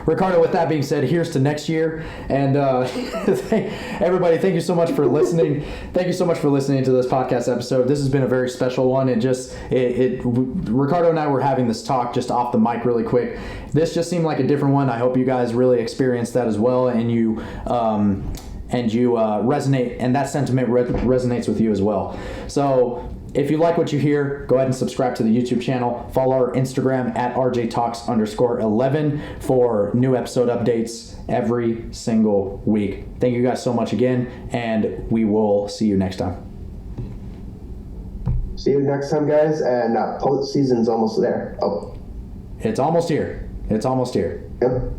Ricardo, with that being said, here's to next year. And everybody, thank you so much for listening. Thank you so much for listening to this podcast episode. This has been a very special one. Ricardo and I were having this talk just off the mic really quick. This just seemed like a different one. I hope you guys really experienced that as well, and you resonate, and that sentiment resonates with you as well. So, if you like what you hear, go ahead and subscribe to the YouTube channel. Follow our Instagram at RJTalks_11 for new episode updates every single week. Thank you guys so much again, and we will see you next time. See you next time, guys, and postseason's almost there. Oh. It's almost here. It's almost here. Yep.